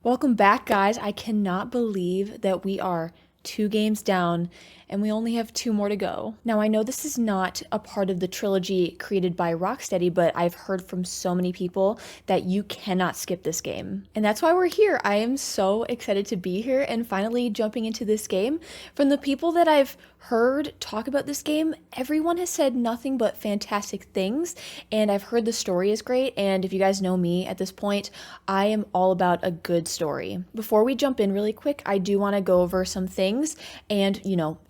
Welcome back, guys. I cannot believe that we are 2 games down and we only have 2 more to go. Now, I know this is not a part of the trilogy created by Rocksteady, but I've heard from so many people that you cannot skip this game. And that's why we're here. I am so excited to be here and finally jumping into this game. From the people that I've heard talk about this game, everyone has said nothing but fantastic things, and I've heard the story is great, and if you guys know me at this point, I am all about a good story. Before we jump in really quick, I do want to go over some things, and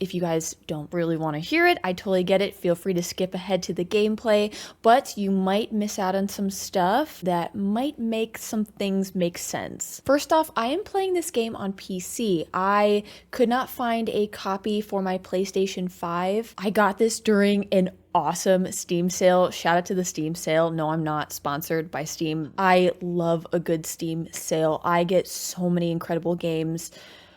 if you guys don't really want to hear it, I totally get it. Feel free to skip ahead to the gameplay, but you might miss out on some stuff that might make some things make sense. First off, I am playing this game on PC. I could not find a copy for my PlayStation 5. I got this during an awesome Steam sale. Shout out to the Steam sale. No, I'm not sponsored by Steam. I love a good Steam sale. I get so many incredible games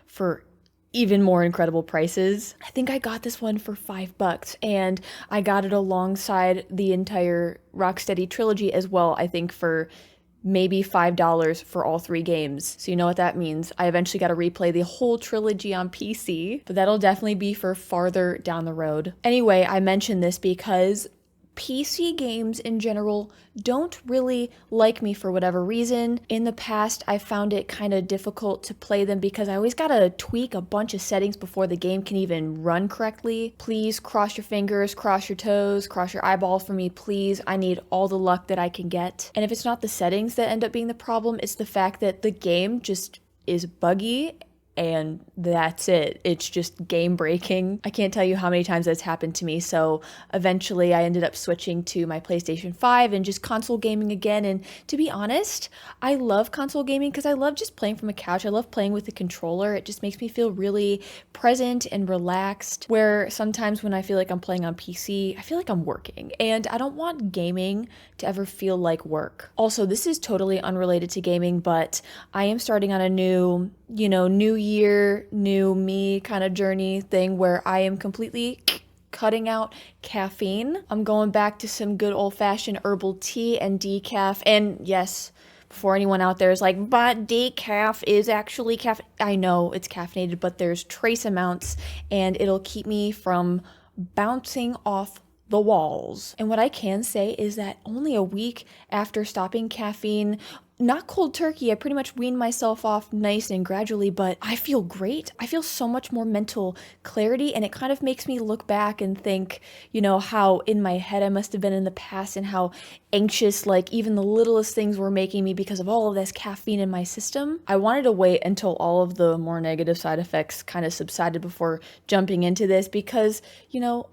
for even more incredible prices. I think I got this one for $5 and I got it alongside the entire Rocksteady trilogy as well, I think for maybe $5 for all 3 games. So you know what that means. I eventually got to replay the whole trilogy on PC, but that'll definitely be for farther down the road. Anyway, I mentioned this because PC games in general don't really like me for whatever reason. In the past, I found it kind of difficult to play them because I always gotta tweak a bunch of settings before the game can even run correctly. Please cross your fingers, cross your toes, cross your eyeballs for me, please. I need all the luck that I can get. And if it's not the settings that end up being the problem, it's the fact that the game just is buggy and that's it. It's just game breaking. I can't tell you how many times that's happened to me. So eventually I ended up switching to my PlayStation 5 and just console gaming again. And to be honest, I love console gaming because I love just playing from a couch. I love playing with the controller. It just makes me feel really present and relaxed, where sometimes when I feel like I'm playing on PC, I feel like I'm working, and I don't want gaming to ever feel like work. Also, this is totally unrelated to gaming, but I am starting on a new year, new me kind of journey thing where I am completely cutting out caffeine. I'm going back to some good old-fashioned herbal tea and decaf. And yes, before anyone out there is like, but decaf is actually caffeine. I know it's caffeinated, but there's trace amounts and it'll keep me from bouncing off the walls. And what I can say is that only a week after stopping caffeine, not cold turkey, I pretty much weaned myself off nice and gradually, but I feel great. I feel so much more mental clarity, and it kind of makes me look back and think, how in my head I must have been in the past and how anxious, like even the littlest things were making me because of all of this caffeine in my system. I wanted to wait until all of the more negative side effects kind of subsided before jumping into this because,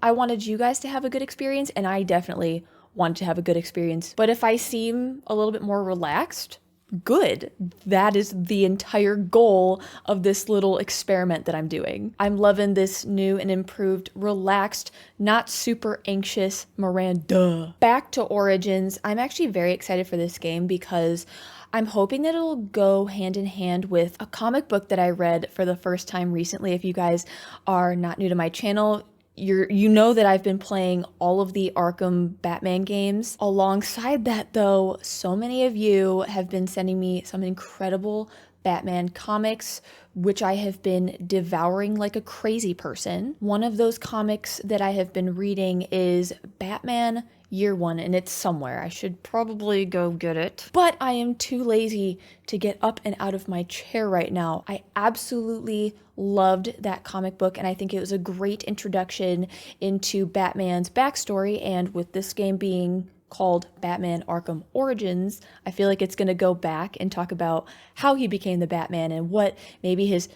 I wanted you guys to have a good experience, and I definitely want to have a good experience. But if I seem a little bit more relaxed, good. That is the entire goal of this little experiment that I'm doing. I'm loving this new and improved, relaxed, not super anxious Miranda. Back to Origins, I'm actually very excited for this game because I'm hoping that it'll go hand in hand with a comic book that I read for the first time recently. If you guys are not new to my channel, you know that I've been playing all of the Arkham Batman games. Alongside that, though, so many of you have been sending me some incredible Batman comics, which I have been devouring like a crazy person. One of those comics that I have been reading is Batman Year One, and it's somewhere. I should probably go get it, but I am too lazy to get up and out of my chair right now. I absolutely loved that comic book, and I think it was a great introduction into Batman's backstory, and with this game being called Batman Arkham Origins, I feel like it's going to go back and talk about how he became the Batman and what maybe his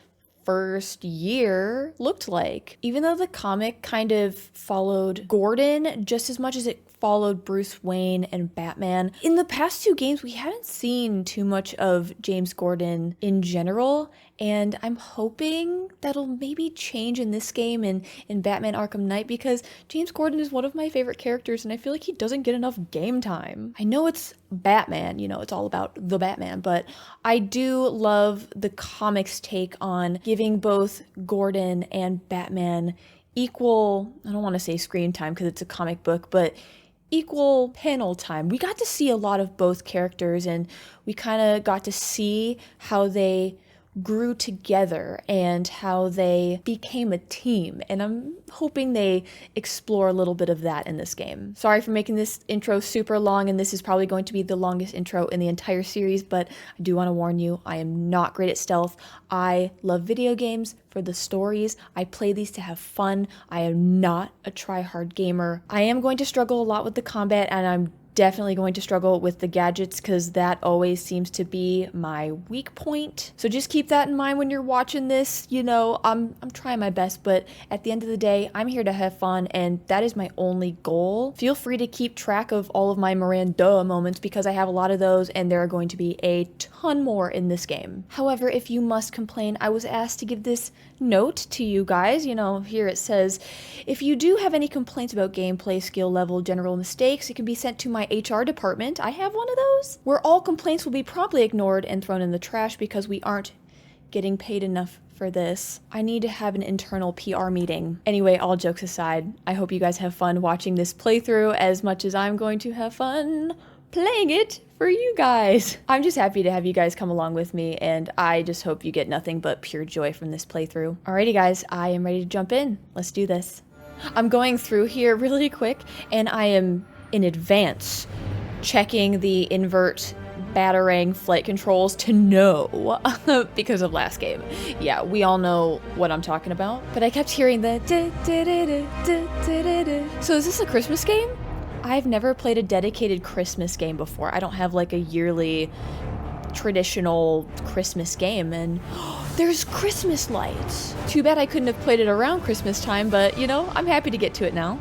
first year looked like. Even though the comic kind of followed Gordon just as much as it followed Bruce Wayne and Batman, in the past 2 games we haven't seen too much of James Gordon in general, and I'm hoping that'll maybe change in this game and in Batman Arkham Knight, because James Gordon is one of my favorite characters and I feel like he doesn't get enough game time. I know it's Batman, it's all about the Batman, but I do love the comics take on giving both Gordon and Batman equal, I don't want to say screen time because it's a comic book, but equal panel time. We got to see a lot of both characters, and we kind of got to see how they grew together and how they became a team, and I'm hoping they explore a little bit of that in this game. Sorry for making this intro super long, and this is probably going to be the longest intro in the entire series, but I do want to warn you, I am not great at stealth. I love video games for the stories. I play these to have fun. I am not a try-hard gamer. I am going to struggle a lot with the combat, and I'm definitely going to struggle with the gadgets because that always seems to be my weak point. So just keep that in mind when you're watching this. You know, I'm trying my best, but at the end of the day, I'm here to have fun, and that is my only goal. Feel free to keep track of all of my Miranda moments because I have a lot of those, and there are going to be a ton more in this game. However, if you must complain, I was asked to give this note to you guys. You know, here it says, if you do have any complaints about gameplay, skill level, general mistakes, it can be sent to my HR department. I have one of those, where all complaints will be promptly ignored and thrown in the trash because we aren't getting paid enough for this. I need to have an internal PR meeting. Anyway, all jokes aside, I hope you guys have fun watching this playthrough as much as I'm going to have fun playing it for you guys. I'm just happy to have you guys come along with me, and I just hope you get nothing but pure joy from this playthrough. Alrighty guys, I am ready to jump in. Let's do this. I'm going through here really quick, and I am in advance checking the invert batarang flight controls to know because of last game. Yeah, we all know what I'm talking about, but I kept hearing the So is this a Christmas game? I've never played a dedicated Christmas game before. I don't have like a yearly traditional Christmas game, and there's Christmas lights. Too bad I couldn't have played it around Christmas time, but you know, I'm happy to get to it now.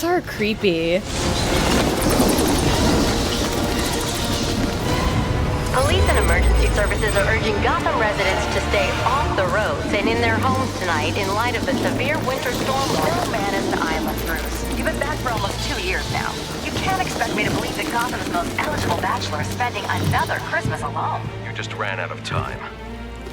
Are creepy. Police and emergency services are urging Gotham residents to stay off the roads and in their homes tonight in light of the severe winter storm. Bill Bannon, I'm a Bruce. You've been back for almost 2 years now. You can't expect me to believe that Gotham's most eligible bachelor is spending another Christmas alone. You just ran out of time.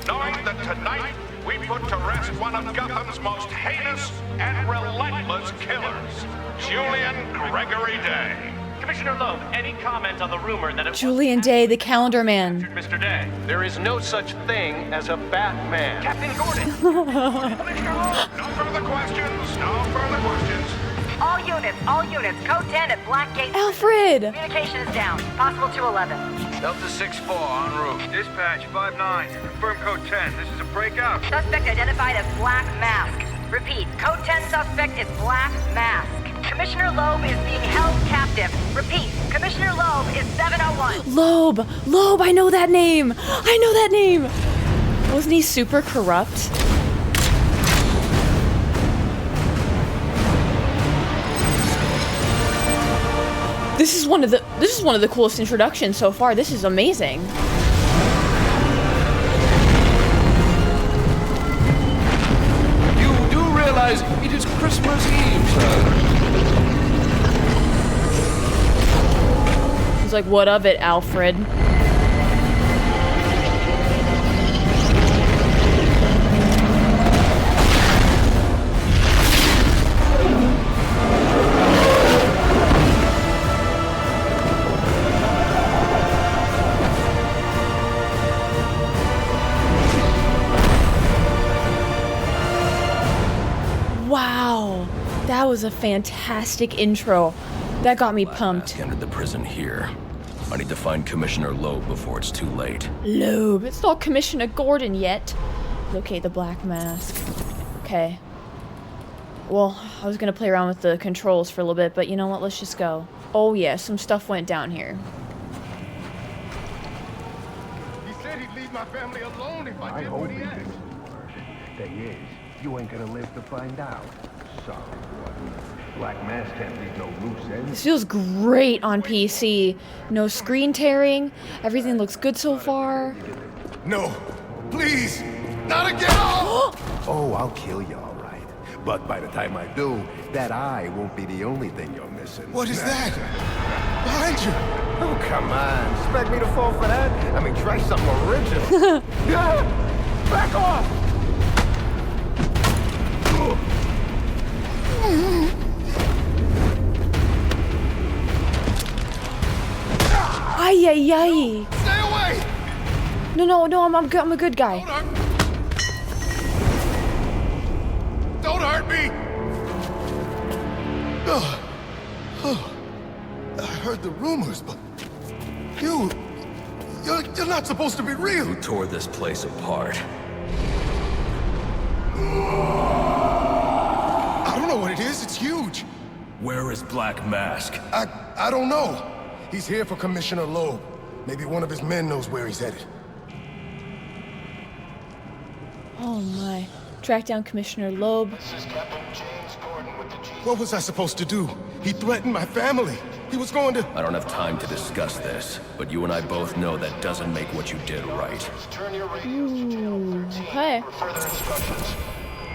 Knowing that tonight we put to rest one of Gotham's most heinous and relentless killers, Julian Gregory Day. Commissioner Loeb, any comment on the rumor that it Julian Day, the calendar man. Mr. Day? There is no such thing as a Batman. Captain Gordon! Commissioner Loeb, no further questions, no further questions. All units, code 10 at Blackgate. Alfred! Communication is down, possible 211. Delta 6-4 en route. Dispatch 5-9. Confirm code 10. This is a breakout. Suspect identified as Black Mask. Repeat, code 10 suspect is Black Mask. Commissioner Loeb is being held captive. Repeat, Commissioner Loeb is 701. Loeb, I know that name. I know that name. Wasn't he super corrupt? This is one of the coolest introductions so far. This is amazing. You do realize it is Christmas Eve, sir. He's like, what of it, Alfred? Wow, that was a fantastic intro. That got me pumped. I entered the prison here. I need to find Commissioner Loeb before it's too late. Loeb, it's not Commissioner Gordon yet. Locate the Black Mask. Okay. Well, I was gonna play around with the controls for a little bit, but you know what? Let's just go. Oh yeah, some stuff went down here. He said he'd leave my family alone if I did what he asked. Thing is, you ain't gonna live to find out. Sorry, buddy. Black Mask can't leave no loose ends. This feels great on PC. No screen tearing. Everything looks good so far. No, please, not again! Oh, I'll kill you, all right. But by the time I do, that eye won't be the only thing you're missing. What is that? Behind you! Oh, come on. Expect me to fall for that? I mean, try something original. Yeah! Back off! Ay, ay, ay. Stay away! No, I'm a good guy. Don't hurt me! I heard the rumors, but you're not supposed to be real. Who tore this place apart? I don't know what it is. It's huge. Where is Black Mask? I don't know. He's here for Commissioner Loeb. Maybe one of his men knows where he's headed. Oh my. Track down Commissioner Loeb. What was I supposed to do? He threatened my family. He was going to... I don't have time to discuss this, but you and I both know that doesn't make what you did right. Okay.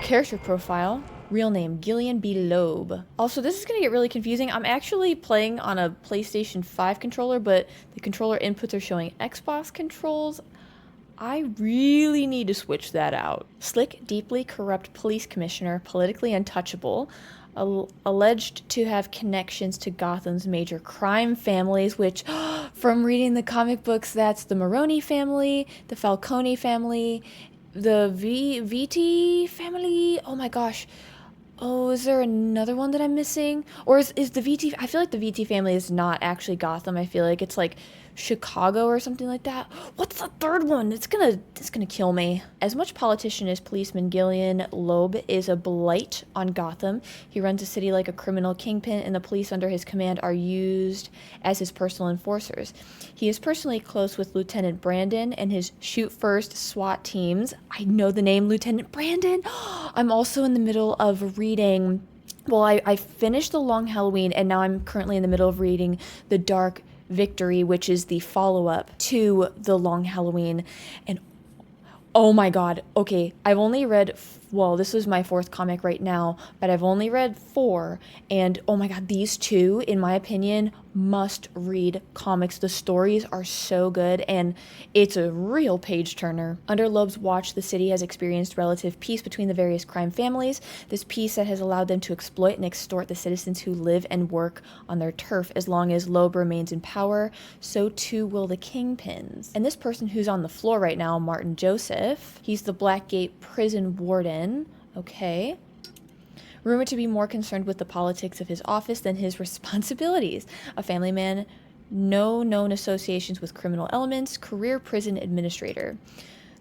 Character profile. Real name, Gillian B. Loeb. Also, this is gonna get really confusing. I'm actually playing on a PlayStation 5 controller, but the controller inputs are showing Xbox controls. I really need to switch that out. Slick, deeply corrupt police commissioner, politically untouchable, alleged to have connections to Gotham's major crime families, which, from reading the comic books, that's the Maroni family, the Falcone family, the VT family. Oh my gosh. Oh, is there another one that I'm missing? Or is the VT... I feel like the VT family is not actually Gotham. I feel like it's like Chicago or something like that. What's the third one? It's gonna kill me. As much politician as policeman, Gillian Loeb is a blight on Gotham. He runs the city like a criminal kingpin, and the police under his command are used as his personal enforcers. He is personally close with Lieutenant Brandon and his Shoot First SWAT teams. I know the name Lieutenant Brandon. I'm also in the middle of reading... Well, I finished The Long Halloween, and now I'm currently in the middle of reading The Dark Victory, which is the follow-up to The Long Halloween. And oh my god, okay, I've only read, well, this is my 4th comic right now, but I've only read 4, and oh my god, these 2, in my opinion, must read comics. The stories are so good, and it's a real page turner. Under Loeb's watch, the city has experienced relative peace between the various crime families. This peace that has allowed them to exploit and extort the citizens who live and work on their turf. As long as Loeb remains in power, so too will the kingpins. And this person who's on the floor right now, Martin Joseph, he's the Blackgate prison warden. Okay. Rumored to be more concerned with the politics of his office than his responsibilities. A family man, no known associations with criminal elements, career prison administrator.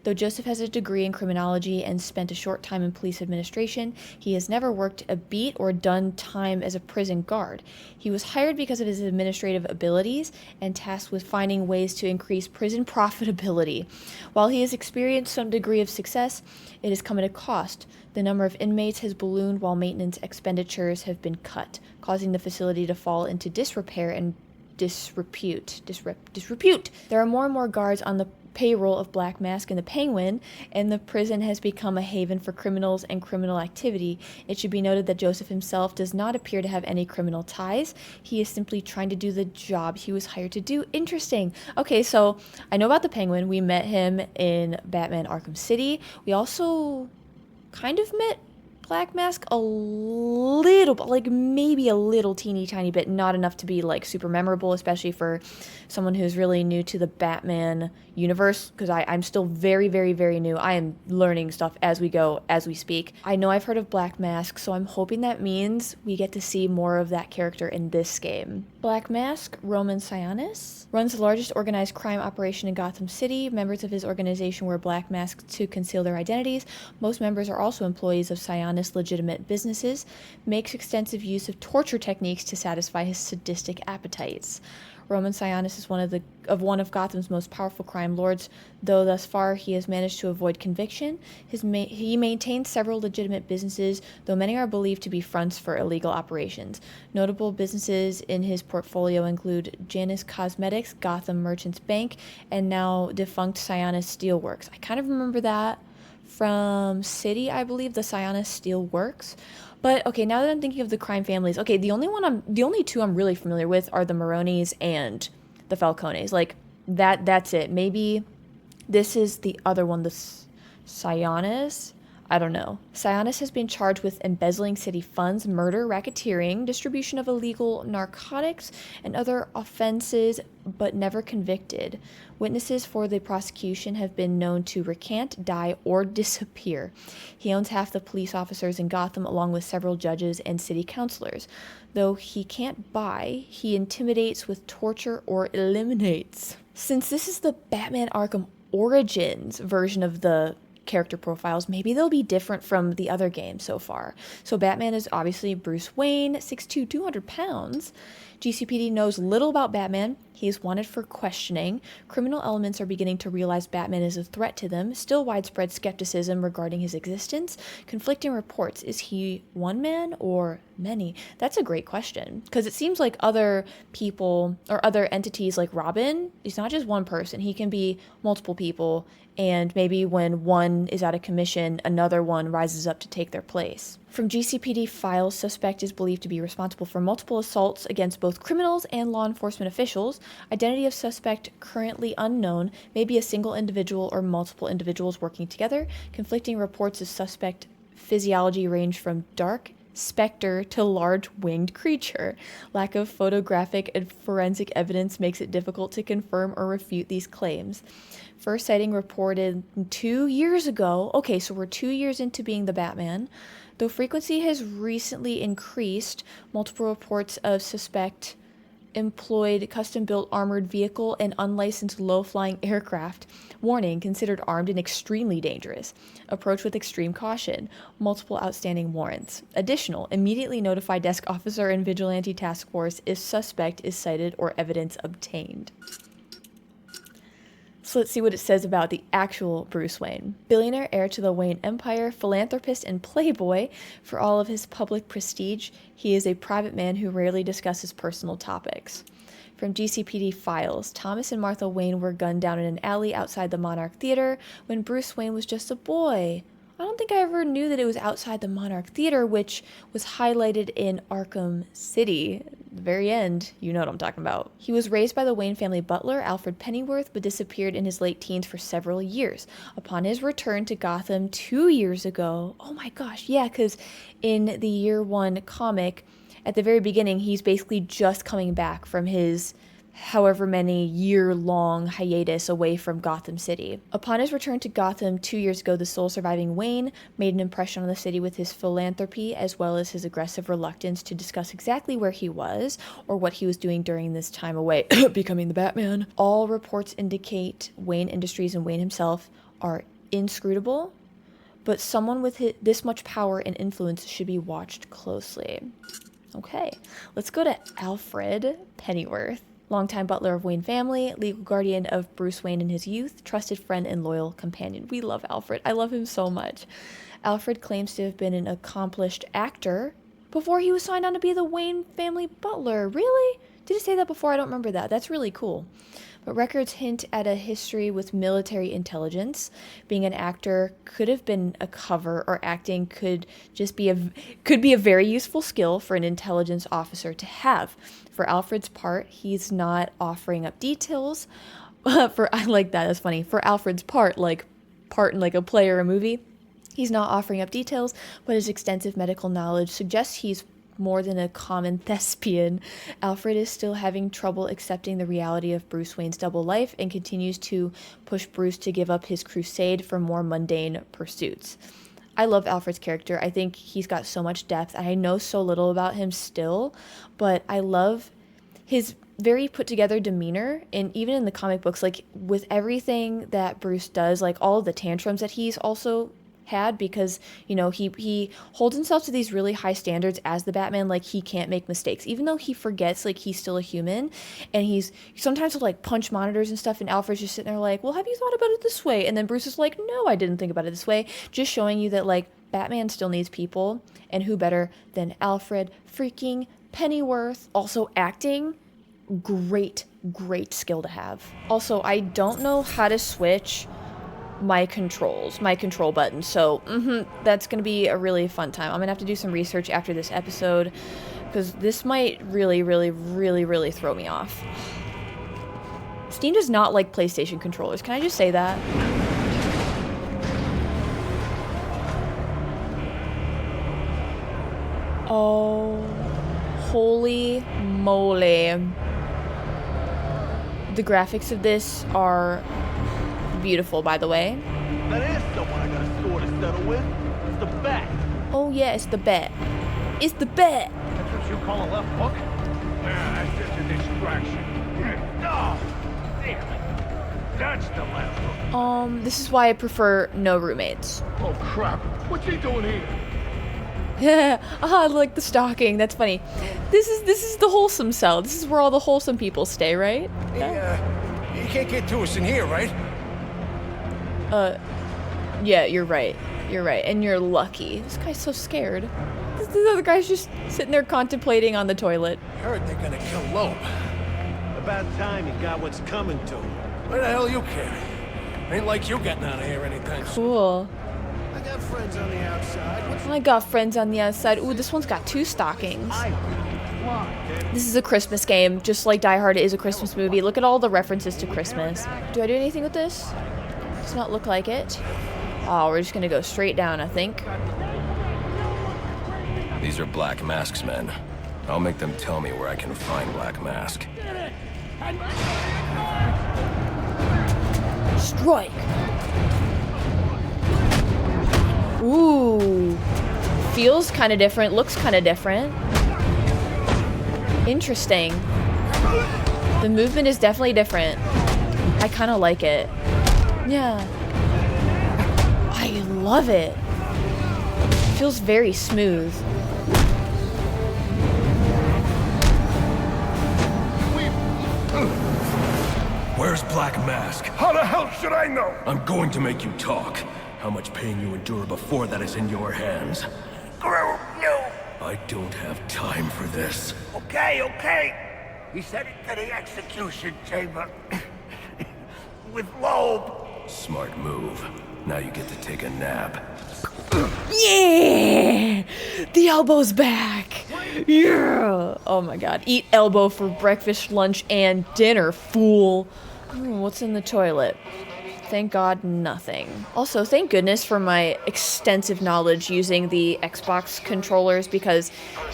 Though Joseph has a degree in criminology and spent a short time in police administration, he has never worked a beat or done time as a prison guard. He was hired because of his administrative abilities and tasked with finding ways to increase prison profitability. While he has experienced some degree of success, it has come at a cost. The number of inmates has ballooned while maintenance expenditures have been cut, causing the facility to fall into disrepair and disrepute. There are more and more guards on the payroll of Black Mask and the Penguin, and the prison has become a haven for criminals and criminal activity. It should be noted that Joseph himself does not appear to have any criminal ties. He is simply trying to do the job he was hired to do. Interesting. Okay, so I know about the Penguin. We met him in Batman Arkham City. We also kind of met Black Mask a little bit, like maybe a little teeny tiny bit, not enough to be like super memorable, especially for someone who's really new to the Batman universe, because I'm still very, very, very new. I am learning stuff as we go, as we speak. I know I've heard of Black Mask, so I'm hoping that means we get to see more of that character in this game. Black Mask, Roman Sionis, runs the largest organized crime operation in Gotham City. Members of his organization wear black masks to conceal their identities. Most members are also employees of Sionis' legitimate businesses. Makes extensive use of torture techniques to satisfy his sadistic appetites. Roman Sionis is one of Gotham's most powerful crime lords, though thus far he has managed to avoid conviction. He maintains several legitimate businesses, though many are believed to be fronts for illegal operations. Notable businesses in his portfolio include Janus Cosmetics, Gotham Merchants Bank, and now defunct Sionis Steelworks. I kind of remember that from City, I believe, the Sionis Steel Works. But okay, now that I'm thinking of the crime families, okay, the only two I'm really familiar with are the Maronis and the Falcones. Like that's it. Maybe this is the other one, the Sionis. I don't know. Sionis has been charged with embezzling city funds, murder, racketeering, distribution of illegal narcotics, and other offenses, but never convicted. Witnesses for the prosecution have been known to recant, die, or disappear. He owns half the police officers in Gotham, along with several judges and city councilors. Though he can't buy, he intimidates with torture or eliminates. Since this is the Batman Arkham Origins version of the character profiles, maybe they'll be different from the other games so far. So Batman is obviously Bruce Wayne, 6'2", 200 pounds. GCPD knows little about Batman. He is wanted for questioning. Criminal elements are beginning to realize Batman is a threat to them. Still widespread skepticism regarding his existence. Conflicting reports. Is he one man or many? That's a great question, because it seems like other people or other entities like Robin, he's not just one person. He can be multiple people, and maybe when one is out of commission, another one rises up to take their place. From GCPD files, suspect is believed to be responsible for multiple assaults against both criminals and law enforcement officials. Identity of suspect currently unknown, maybe a single individual or multiple individuals working together. Conflicting reports of suspect physiology range from dark specter to large winged creature. Lack of photographic and forensic evidence makes it difficult to confirm or refute these claims. First sighting reported 2 years ago. Okay, so we're 2 years into being the Batman. Though frequency has recently increased, multiple reports of suspect employed custom-built armored vehicle and unlicensed low-flying aircraft. Warning, considered armed and extremely dangerous. Approach with extreme caution. Multiple outstanding warrants. Additional, immediately notify desk officer and vigilante task force if suspect is cited or evidence obtained. So let's see what it says about the actual Bruce Wayne. Billionaire heir to the Wayne Empire, philanthropist and playboy. For all of his public prestige, he is a private man who rarely discusses personal topics. From GCPD files, Thomas and Martha Wayne were gunned down in an alley outside the Monarch Theater when Bruce Wayne was just a boy. I don't think I ever knew that it was outside the Monarch Theater, which was highlighted in Arkham City. The very end, you know what I'm talking about. He was raised by the Wayne family butler, Alfred Pennyworth, but disappeared in his late teens for several years. Upon his return to Gotham 2 years ago, oh my gosh, yeah, because in the Year One comic, at the very beginning, he's basically just coming back from his however many year-long hiatus away from Gotham City. Upon his return to Gotham 2 years ago, the sole surviving Wayne made an impression on the city with his philanthropy as well as his aggressive reluctance to discuss exactly where he was or what he was doing during this time away, becoming the Batman. All reports indicate Wayne Industries and Wayne himself are inscrutable, but someone with this much power and influence should be watched closely. Okay, let's go to Alfred Pennyworth. Longtime butler of Wayne family, legal guardian of Bruce Wayne in his youth, trusted friend and loyal companion. We love Alfred. I love him so much. Alfred claims to have been an accomplished actor before he was signed on to be the Wayne family butler. Really? Did it say that before? I don't remember that. That's really cool. But records hint at a history with military intelligence. Being an actor could have been a cover, or acting could be a very useful skill for an intelligence officer to have. For Alfred's part, he's not offering up details. I like that. That's funny. For Alfred's part in like a play or a movie, he's not offering up details, but his extensive medical knowledge suggests he's more than a common thespian. Alfred is still having trouble accepting the reality of Bruce Wayne's double life and continues to push Bruce to give up his crusade for more mundane pursuits. I love Alfred's character. I think he's got so much depth. I know so little about him still, but I love his very put together demeanor, and even in the comic books, like with everything that Bruce does, like all of the tantrums that he's also had, because, you know, he holds himself to these really high standards as the Batman. Like, he can't make mistakes, even though he forgets, like, he's still a human. And he's sometimes will, like, punch monitors and stuff, and Alfred's just sitting there like, well, have you thought about it this way? And then Bruce is like, no, I didn't think about it this way. Just showing you that, like, Batman still needs people, and who better than Alfred freaking Pennyworth. Also, acting, great skill to have. Also, I don't know how to switch my control button, so that's gonna be a really fun time. I'm gonna have to do some research after this episode, because this might really throw me off. Steam does not like PlayStation controllers. Can I just say that? Oh, holy moly. The graphics of this are beautiful, by the way. That is someone I got a score to settle with. It's the Bat. Oh yeah, it's the Bat. It's the Bat. That's what you call a left hook? Nah, that's just a distraction. Oh, damn it. That's the left hook. This is why I prefer no roommates. Oh, crap. What's he doing here? Yeah, like the stalking. That's funny. This is the wholesome cell. This is where all the wholesome people stay, right? You can't get to us in here, right? Yeah, you're right. You're right. And you're lucky. This guy's so scared. This other guy's just sitting there contemplating on the toilet. Heard they're gonna kill Loeb. About time you got what's coming to him. Where the hell you care? Ain't like you getting out of here anytime soon. Cool. I got friends on the outside. I got friends on the outside. Ooh, this one's got 2 stockings. This is a Christmas game, just like Die Hard is a Christmas movie. Look at all the references to Christmas. Do I do anything with this? Does not look like it. Oh, we're just gonna go straight down, I think. These are Black Mask's men. I'll make them tell me where I can find Black Mask. Strike! Ooh. Feels kind of different, looks kind of different. Interesting. The movement is definitely different. I kind of like it. Yeah. I love it. Feels very smooth. Where's Black Mask? How the hell should I know? I'm going to make you talk. How much pain you endure before that is in your hands. Screw you! I don't have time for this. Okay. He said it to the execution chamber. With Loeb. Smart move. Now you get to take a nap. Yeah! The elbow's back! Yeah! Oh my god. Eat elbow for breakfast, lunch, and dinner, fool. What's in the toilet? Thank God, nothing. Also, thank goodness for my extensive knowledge using the Xbox controllers, because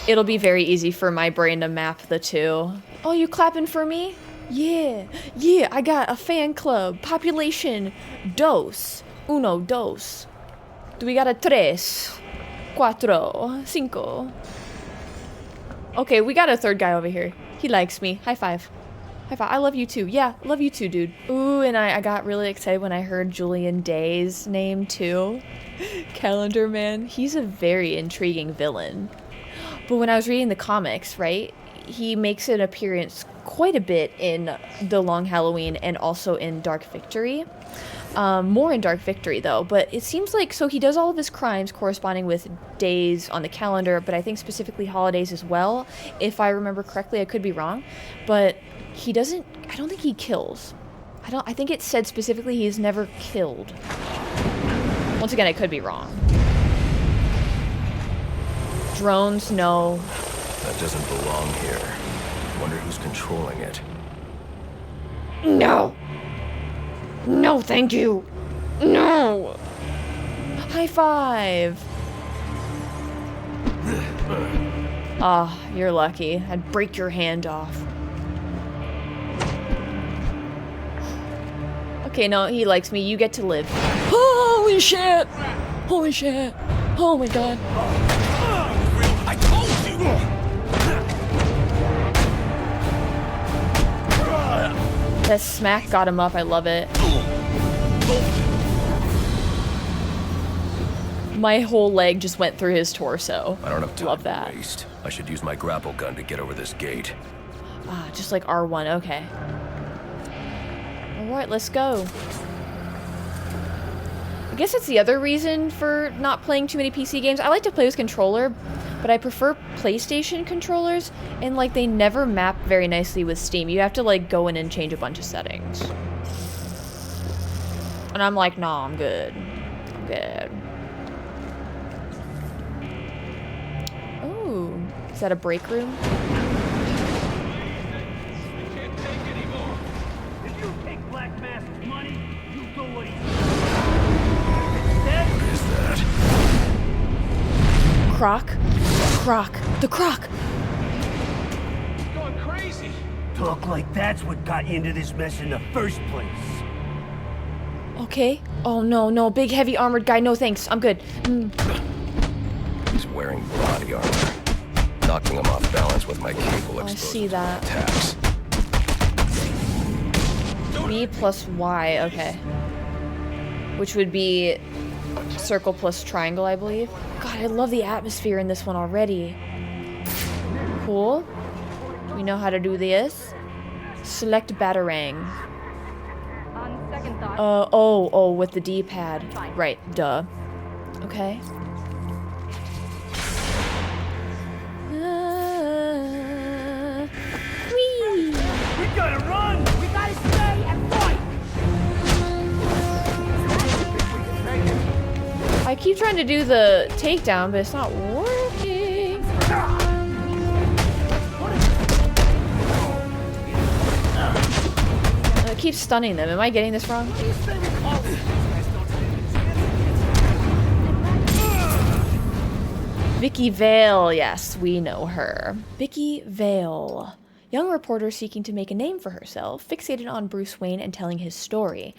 it'll be very easy for my brain to map the two. Oh, you clapping for me? Yeah, I got a fan club. Population, dos. Uno, dos. Do we got a tres? Cuatro. Cinco. Okay, we got a third guy over here. He likes me. High five. High five. I love you too. Yeah, love you too, dude. Ooh, and I got really excited when I heard Julian Day's name too. Calendar Man. He's a very intriguing villain. But when I was reading the comics, right, he makes an appearance quite a bit in The Long Halloween and also in Dark Victory. More in Dark Victory, though, but it seems like, so he does all of his crimes corresponding with days on the calendar, but I think specifically holidays as well, if I remember correctly. I could be wrong, but he doesn't, I don't think he kills. I think it said specifically he's never killed. Once again, I could be wrong. Drones, no. That doesn't belong here. Wonder who's controlling it. No! No, thank you! No! High five! Ah, you're lucky. I'd break your hand off. Okay, no, he likes me. You get to live. Holy shit! Holy shit! Oh my god. I told you! That smack got him up. I love it. My whole leg just went through his torso. I don't have time Love to that. waste. I should use my grapple gun to get over this gate. Ah, just like R1, okay. Alright, let's go. I guess that's the other reason for not playing too many PC games. I like to play with controller, but I prefer PlayStation controllers, and like they never map very nicely with Steam. You have to like go in and change a bunch of settings. And I'm like, nah, I'm good. I'm good. Oh, is that a break room? Croc? Croc. The Croc! Going crazy. Talk like that's what got you into this mess in the first place. Okay. Oh no, no. Big heavy armored guy. No thanks. I'm good. He's wearing body armor. Knocking him off balance with my cable I exposed see that. attacks. B plus Y. Okay. Which would be circle plus triangle, I believe. God, I love the atmosphere in this one already. Cool. We know how to do this. Select Batarang. On second thought. Oh, with the D-pad. Right, duh. Okay. Whee! We gotta run! We gotta stay and fight! I keep trying to do the takedown, but it's not working. I keep stunning them. Am I getting this wrong? Vicky Vale, yes, we know her. Vicky Vale. Young reporter seeking to make a name for herself, fixated on Bruce Wayne and telling his story.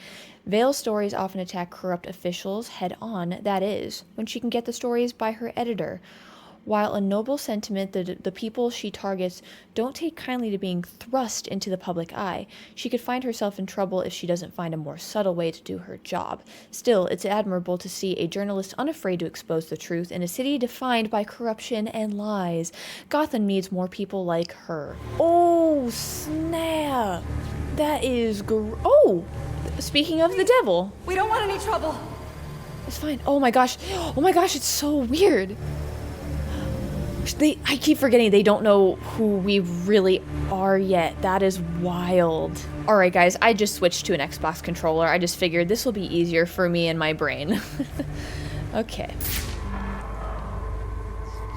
Vale's stories often attack corrupt officials head-on, that is, when she can get the stories by her editor. While a noble sentiment, the people she targets don't take kindly to being thrust into the public eye, she could find herself in trouble if she doesn't find a more subtle way to do her job. Still, it's admirable to see a journalist unafraid to expose the truth in a city defined by corruption and lies. Gotham needs more people like her. Oh, snap! That is Oh! Speaking of the devil. We don't want any trouble. It's fine. Oh my gosh, it's so weird. I keep forgetting they don't know who we really are yet. That is wild. Alright guys, I just switched to an Xbox controller. I just figured this will be easier for me and my brain. Okay.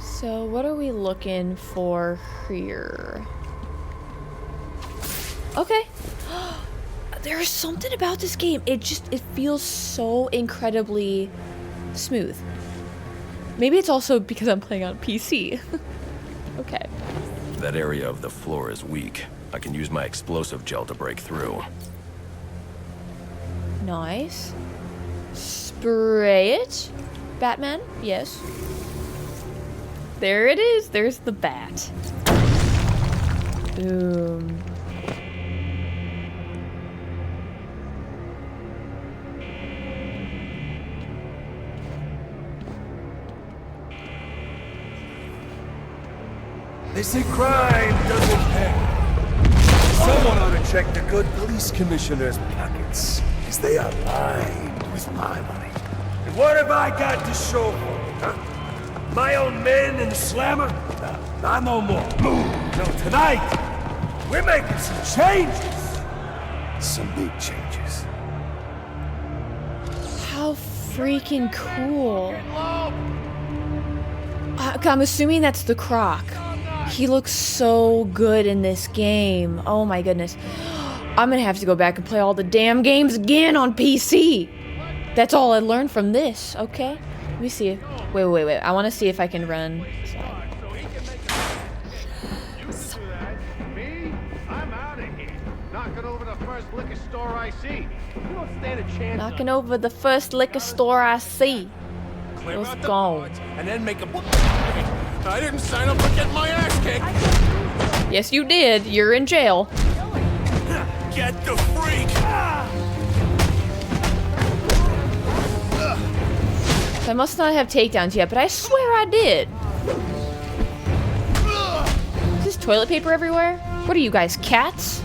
So what are we looking for here? Okay. There's something about this game. It feels so incredibly smooth. Maybe it's also because I'm playing on PC. Okay. That area of the floor is weak. I can use my explosive gel to break through. Nice. Spray it. Batman? Yes. There it is. There's the bat. Boom. They say crime doesn't pay. Someone ought to check the good police commissioner's pockets, because they are lined with my money. And what have I got to show for it, huh? My own men and Slammer? No, not no more. No, tonight, we're making some changes. Some big changes. How freaking cool. I'm assuming that's the Croc. He looks so good in this game. Oh my goodness. I'm gonna have to go back and play all the damn games again on PC. That's all I learned from this, okay? Let me see. Wait. I want to see if I can run. Me? I'm out of here. Knocking over the first liquor store I see. You don't stand a chance. Knocking over the first liquor store I see. Let's go. And then make a... I didn't sign up for getting my ass kicked. Yes, you did. You're in jail. Get the freak! I must not have takedowns yet, but I swear I did. Is this toilet paper everywhere? What are you guys, cats?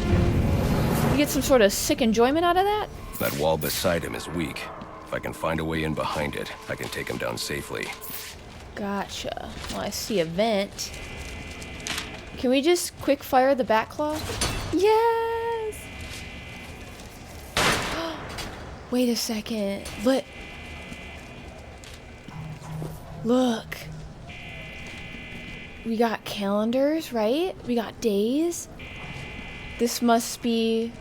You get some sort of sick enjoyment out of that? That wall beside him is weak. If I can find a way in behind it, I can take him down safely. Gotcha. Well, I see a vent. Can we just quick fire the back claw? Yes! Wait a second. Look. We got calendars, right? We got days. This must be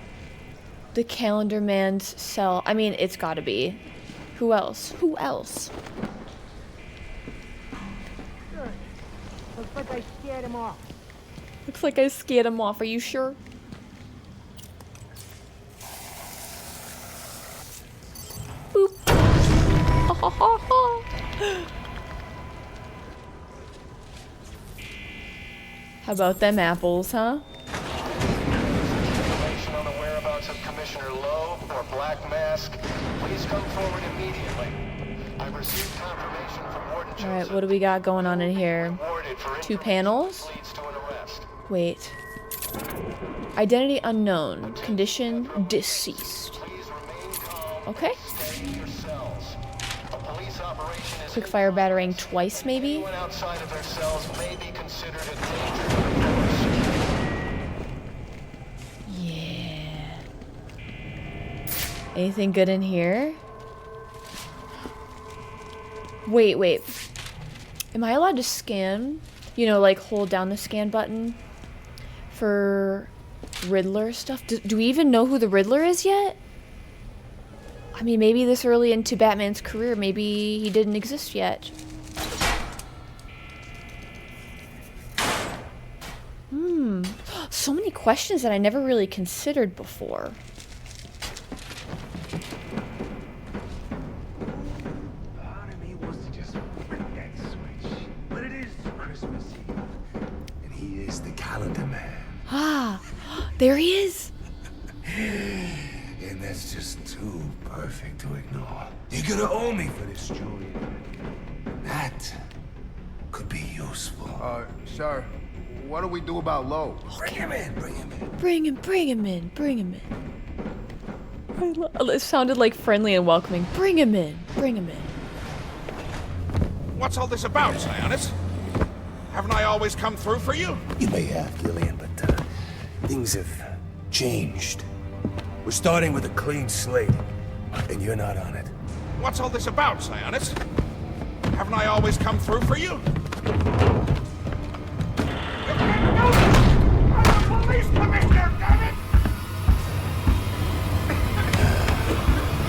the calendar man's cell. I mean, it's gotta be. Who else? Who else? Looks like I scared him off. Looks like I scared him off. Are you sure? Boop. How about them apples, huh? Information on the whereabouts of Commissioner Loeb or Black Mask, please come forward immediately. I've received confirmation from Warden Joseph. Alright, what do we got going on in here? 2 panels? Wait. Identity unknown. Condition deceased. Okay. Quick fire battering twice, maybe? Outside of their cells may be considered a danger. Yeah. Anything good in here? Wait. Am I allowed to scan? You know, like hold down the scan button for Riddler stuff? Do we even know who the Riddler is yet? I mean, maybe this early into Batman's career, maybe he didn't exist yet. So many questions that I never really considered before. Part of me wants to just flip that switch. But it is Christmas Eve. And he is the calendar man. Ah, there he is. And that's just too perfect to ignore. You're gonna owe me for this, Julian. That could be useful. Sir, what do we do about Loeb? Bring him in. Bring him in. It sounded like friendly and welcoming. Bring him in. What's all this about, Sionis? Haven't I always come through for you? You may have, Gillian, but things have changed. We're starting with a clean slate, and you're not on it. What's all this about, Sionis? Haven't I always come through for you? Police commissioner, damn it!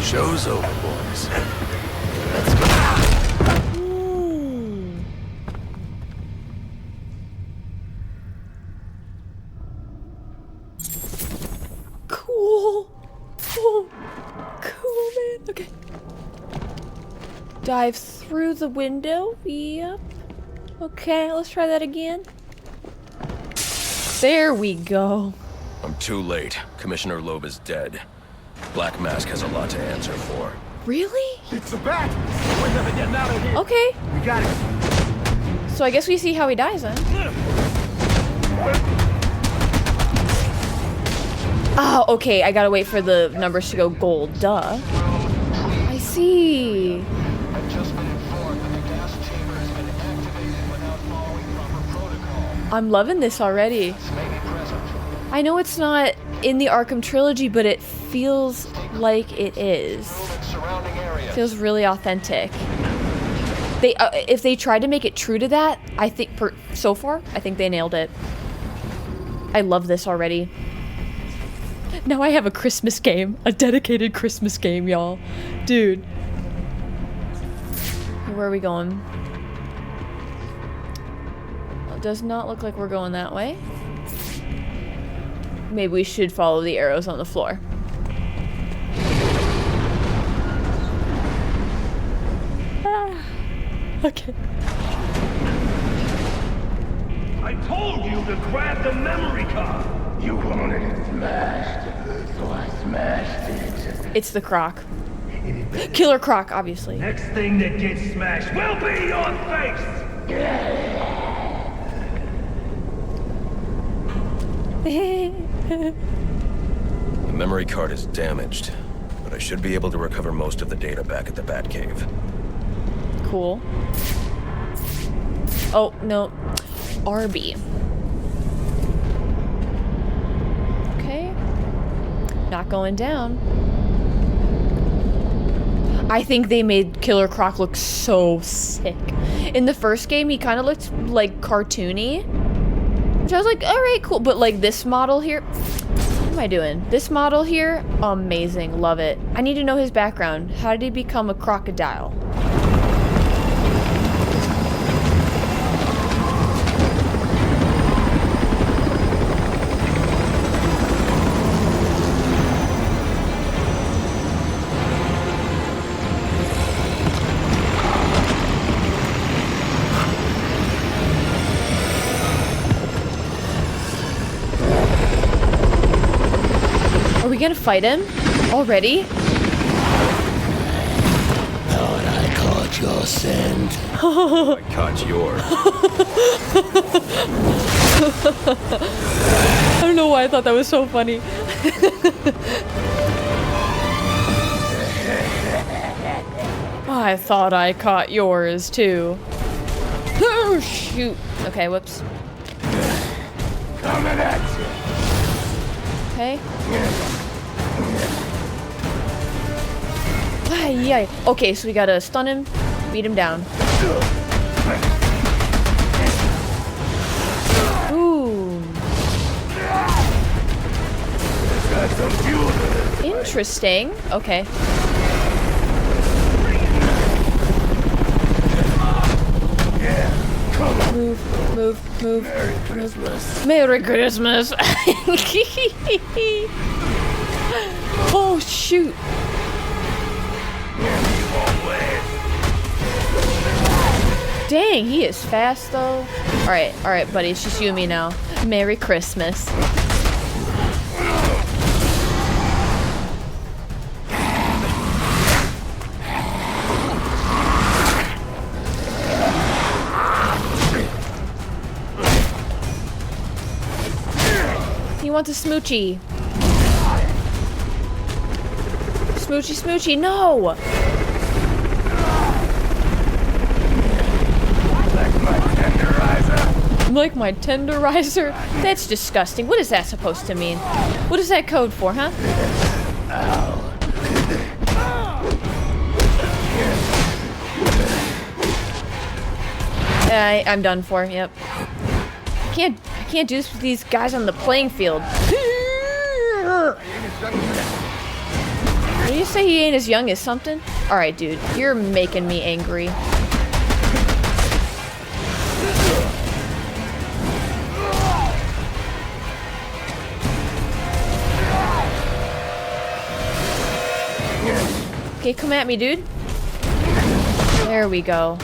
Show's over, boys. Cool, man. Okay. Dive through the window. Yep. Okay, let's try that again. There we go. I'm too late. Commissioner Loeb is dead. Black Mask has a lot to answer for. Really? It's a bat! We're never getting out of here! Okay. We got it! So I guess we see how he dies then. Oh, okay, I gotta wait for the numbers to go gold, duh. I see. I'm loving this already. I know it's not in the Arkham trilogy, but it feels like it is. Feels really authentic. They, if they tried to make it true to that, I think so far, I think they nailed it. I love this already. Now I have a Christmas game, a dedicated Christmas game, y'all. Dude. Where are we going? It does not look like we're going that way. Maybe we should follow the arrows on the floor. Okay. I told you to grab the memory card! You wanted it smashed, so I smashed it. It's the croc. Killer Croc, obviously. Next thing that gets smashed will be your face! The memory card is damaged, but I should be able to recover most of the data back at the Batcave. Cool. Oh, no. Arby. Okay. Not going down. I think they made Killer Croc look so sick. In the first game, he kind of looked like cartoony. Which I was like, alright, cool. But like this model here, what am I doing? This model here, amazing, love it. I need to know his background. How did he become a crocodile? Are we gonna fight him? Already? Thought I caught your scent. I caught yours. I don't know why I thought that was so funny. I thought I caught yours too. Oh, shoot. Okay, whoops. Coming at you! Okay. Yeah. Okay, so we gotta stun him, beat him down. Ooh. Interesting. Okay. Move. Merry Christmas. Merry Christmas. Oh, shoot. Dang, he is fast though. Alright, buddy, it's just you and me now. Merry Christmas. He wants a smoochie. Smoochy, no! Like my tenderizer? That's disgusting. What is that supposed to mean? What is that code for, huh? I'm done for, yep. I can't do this with these guys on the playing field. Did you say he ain't as young as something? Alright, dude. You're making me angry. Okay, come at me, dude. There we go.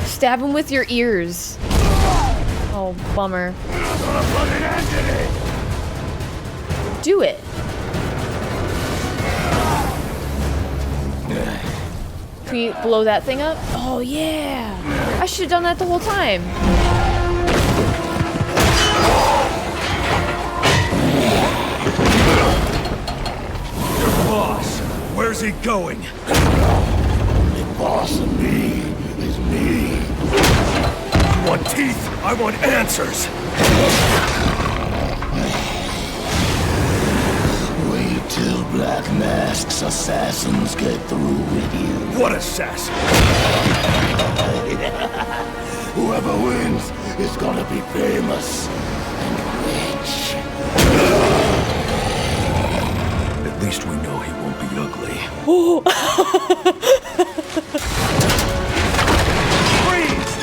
Stab him with your ears. Oh, bummer. Do it. Can we blow that thing up? Oh, yeah. I should have done that the whole time. Your boss, where's he going? The boss of me is me. You want teeth? I want answers. Wait till Black Mask's assassins get through with you. What assassin? Whoever wins is gonna be famous and rich. At least we know he won't be ugly. Oh. Freeze!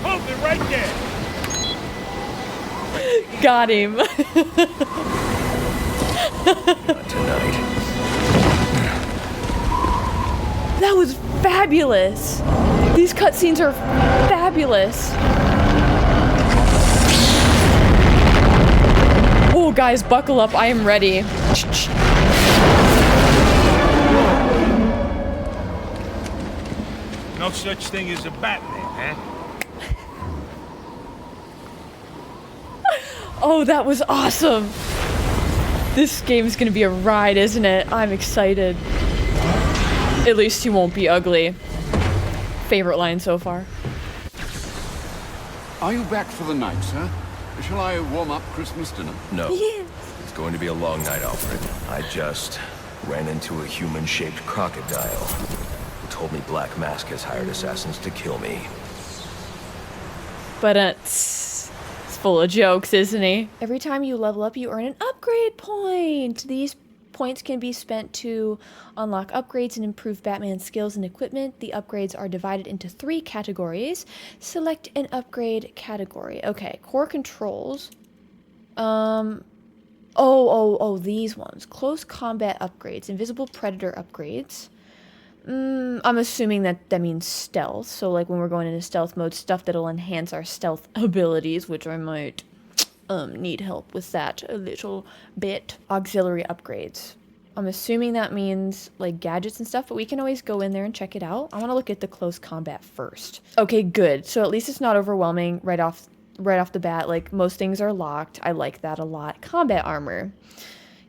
Hold it right there! Got him. Not tonight. That was fabulous. These cutscenes are fabulous. Oh, guys, buckle up. I am ready. No such thing as a Batman, huh? Oh, that was awesome. This game's gonna be a ride, isn't it? I'm excited. At least he won't be ugly. Favorite line so far. Are you back for the night, sir? Shall I warm up Christmas dinner? No. Yes. It's going to be a long night, Alfred. I just ran into a human-shaped crocodile who told me Black Mask has hired assassins to kill me. But it's full of jokes, isn't he? Every time you level up, you earn an upgrade point. These points can be spent to unlock upgrades and improve Batman's skills and equipment. The upgrades are divided into 3 categories. Select an upgrade category. Okay, core controls. These ones. Close combat upgrades. Invisible predator upgrades. I'm assuming that means stealth. So like when we're going into stealth mode, stuff that'll enhance our stealth abilities, which I might need help with that a little bit. Auxiliary upgrades. I'm assuming that means like gadgets and stuff, but we can always go in there and check it out. I want to look at the close combat first. Okay, good. So at least it's not overwhelming right off the bat. Like most things are locked. I like that a lot. Combat armor.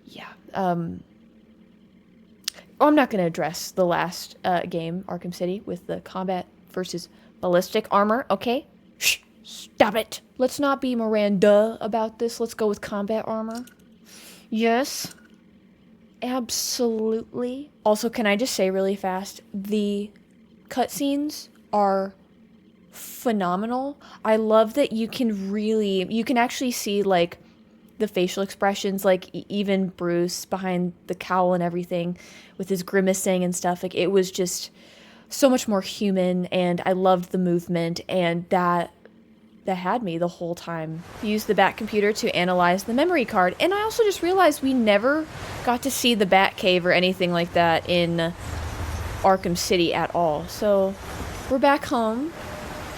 Yeah. I'm not going to address the last game, Arkham City, with the combat versus ballistic armor, okay? Shh, stop it. Let's not be Miranda about this. Let's go with combat armor. Yes. Absolutely. Also, can I just say really fast, the cutscenes are phenomenal. I love that you can actually see, like, the facial expressions, like even Bruce behind the cowl and everything with his grimacing and stuff. Like, it was just so much more human, and I loved the movement, and that had me the whole time. Use the Bat computer to analyze the memory card. And I also just realized we never got to see the Bat Cave or anything like that in Arkham City at all. So we're back home.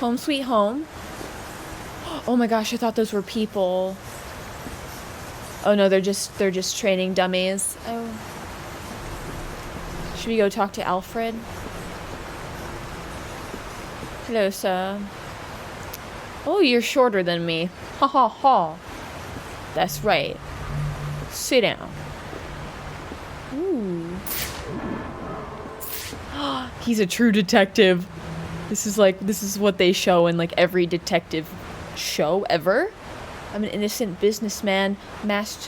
Home sweet home. Oh my gosh, I thought those were people. Oh no, they're just training dummies. Oh. Should we go talk to Alfred? Hello, sir. Oh, you're shorter than me. Ha ha ha. That's right. Sit down. Ooh. He's a true detective. This is what they show in like every detective show ever. I'm an innocent businessman. Masked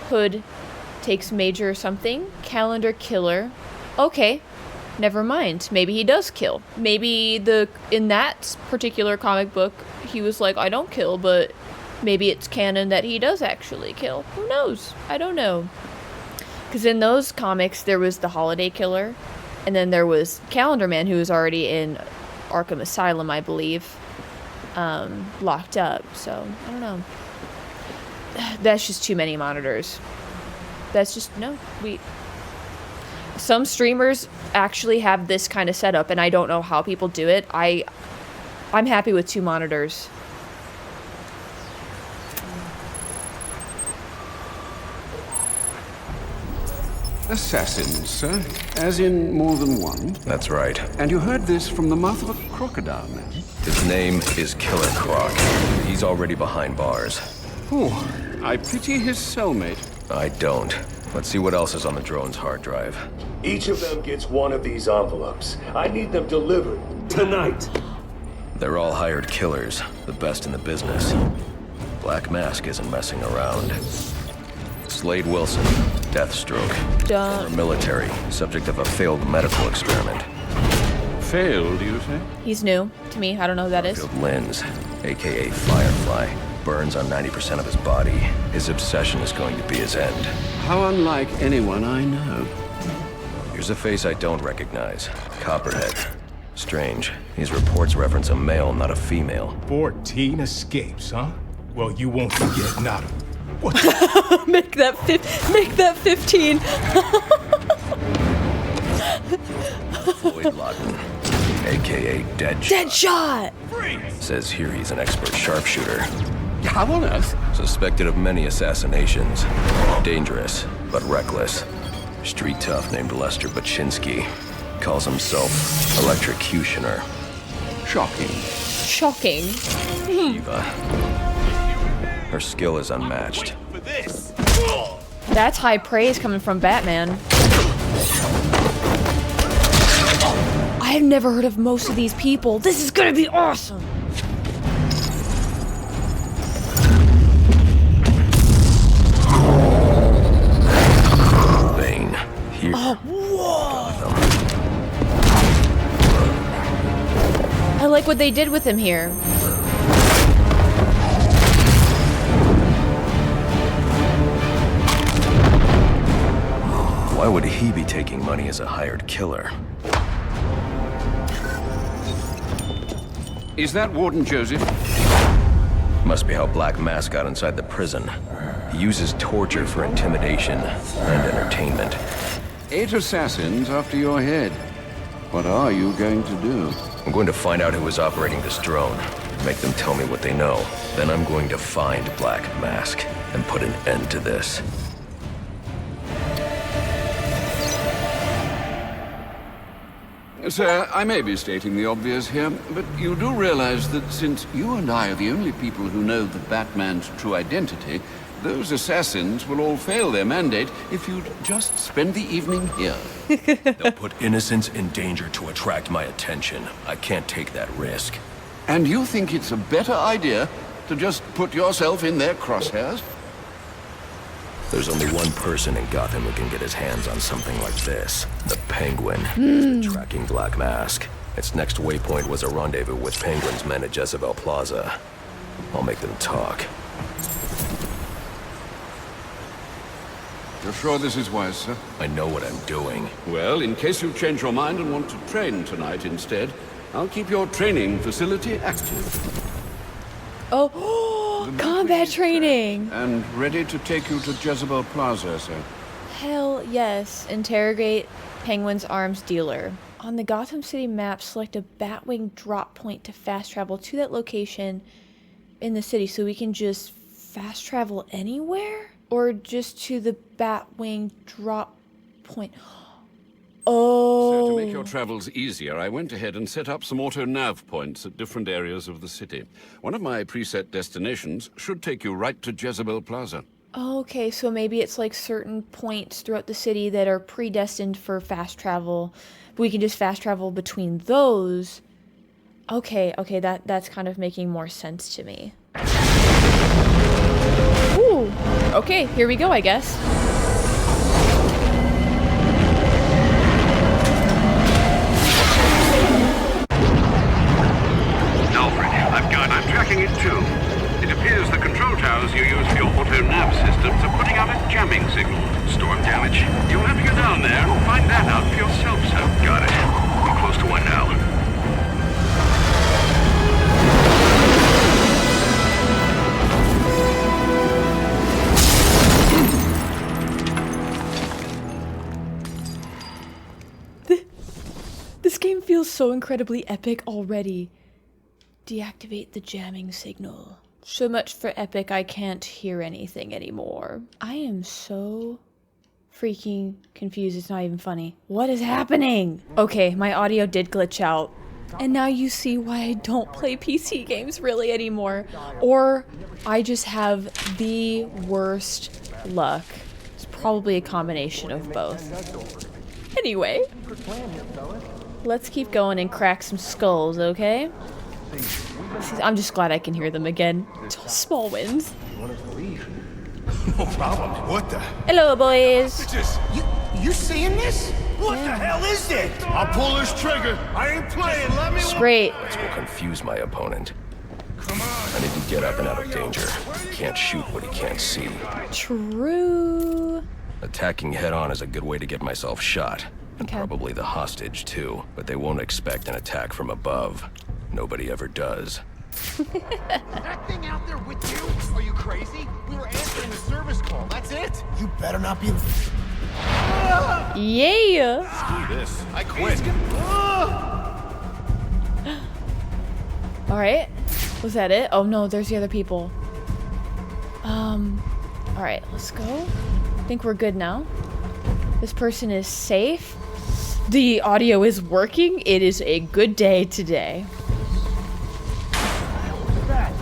hood takes major something. Calendar killer. Okay. Never mind. Maybe he does kill. Maybe in that particular comic book, he was like, I don't kill, but maybe it's canon that he does actually kill. Who knows? I don't know. Because in those comics, there was the Holiday Killer, and then there was Calendar Man, who was already in Arkham Asylum, I believe, locked up. So, I don't know. That's just too many monitors. That's just, no. Some streamers actually have this kind of setup, and I don't know how people do it. I'm happy with 2 monitors. Assassins, sir? As in more than one? That's right. And you heard this from the mouth of a crocodile, man? His name is Killer Croc. He's already behind bars. Oh, I pity his cellmate. I don't. Let's see what else is on the drone's hard drive. Each of them gets one of these envelopes. I need them delivered tonight. They're all hired killers, the best in the business. Black Mask isn't messing around. Slade Wilson, Deathstroke. Former military, subject of a failed medical experiment. Failed, you say? He's new to me. I don't know who that is. Lins, aka Firefly, burns on 90% of his body. His obsession is going to be his end. How unlike anyone I know. Here's a face I don't recognize. Copperhead. Strange. These reports reference a male, not a female. 14 escapes, huh? Well, you won't forget Nada. What? Make that 15. Floyd Lawton, a.k.a. Deadshot. Deadshot! Says here he's an expert sharpshooter. How on earth? Suspected of many assassinations. Dangerous, but reckless. Street tough named Lester Baczynski. Calls himself Electrocutioner. Shocking. Shocking. Eva. Her skill is unmatched. That's high praise coming from Batman. I have never heard of most of these people. This is gonna be awesome. Bane. Here. Oh, whoa. I like what they did with him here. Why would he be taking money as a hired killer? Is that Warden Joseph? Must be how Black Mask got inside the prison. He uses torture for intimidation and entertainment. 8 assassins after your head. What are you going to do? I'm going to find out who is operating this drone. Make them tell me what they know. Then I'm going to find Black Mask and put an end to this. Sir, I may be stating the obvious here, but you do realize that since you and I are the only people who know the Batman's true identity, those assassins will all fail their mandate if you'd just spend the evening here. They'll put innocents in danger to attract my attention. I can't take that risk. And you think it's a better idea to just put yourself in their crosshairs? There's only one person in Gotham who can get his hands on something like this. The Penguin. He's been tracking Black Mask. Its next waypoint was a rendezvous with Penguin's men at Jezebel Plaza. I'll make them talk. You're sure this is wise, sir? I know what I'm doing. Well, in case you change your mind and want to train tonight instead, I'll keep your training facility active. Oh, combat training! And ready to take you to Jezebel Plaza, sir. Hell yes. Interrogate Penguin's arms dealer. On the Gotham City map, select a Batwing drop point to fast travel to that location in the city, so we can just fast travel anywhere? Or just to the Batwing drop point? Oh. So to make your travels easier, I went ahead and set up some auto-nav points at different areas of the city. One of my preset destinations should take you right to Jezebel Plaza. Okay, so maybe it's like certain points throughout the city that are predestined for fast travel. We can just fast travel between those. Okay, that's kind of making more sense to me. Ooh, okay, here we go, I guess. I'm tracking it too. It appears the control towers you use for your auto-nav systems are putting out a jamming signal. Storm damage. You'll have to get down there and find that out for yourself, sir. Got it. We're close to one now. This game feels so incredibly epic already. Deactivate the jamming signal. So much for epic, I can't hear anything anymore. I am so freaking confused, it's not even funny. What is happening? Okay, my audio did glitch out. And now you see why I don't play PC games really anymore. Or I just have the worst luck. It's probably a combination of both. Anyway, let's keep going and crack some skulls, okay? I'm just glad I can hear them again. Small wins. No problem. What the? Hello, boys. You seeing this? What the hell is it? I'll pull this trigger. I ain't playing. Let me. Great. This will confuse my opponent. I need to get up and out of danger. He can't shoot what he can't see. True. Attacking head-on is a good way to get myself shot. And probably the hostage, too. But they won't expect an attack from above. Nobody ever does. That thing out there with you? Are you crazy? We were answering a service call. That's it. You better not be. Yeah. Screw this. I quit. All right. Was that it? Oh no, there's the other people. All right, let's go. I think we're good now. This person is safe. The audio is working. It is a good day today. That.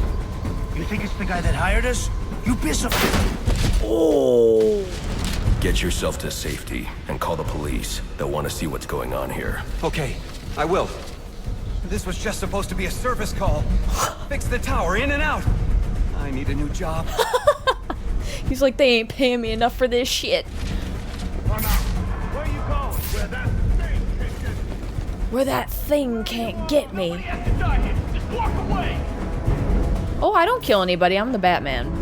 You think it's the guy that hired us? You piss of. Oh. Get yourself to safety and call the police. They'll want to see what's going on here. Okay, I will. This was just supposed to be a service call. Fix the tower in and out. I need a new job. He's like, they ain't paying me enough for this shit. Come out. Where you going? Where that thing can't get me. Where that thing can't get me. Nobody has to die here. Just walk away. Oh, I don't kill anybody. I'm the Batman.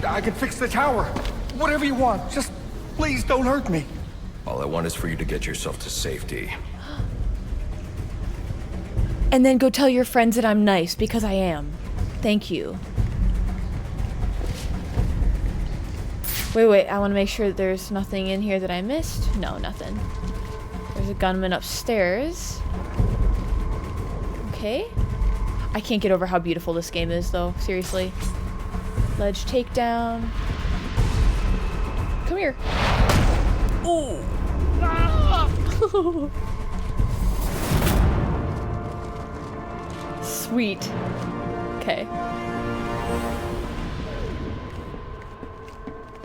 I can fix the tower. Whatever you want. Just please don't hurt me. All I want is for you to get yourself to safety. And then go tell your friends that I'm nice, because I am. Thank you. Wait, I want to make sure that there's nothing in here that I missed. No, nothing. There's a gunman upstairs. Okay. I can't get over how beautiful this game is, though. Seriously. Ledge takedown. Come here. Ooh. Sweet. Okay.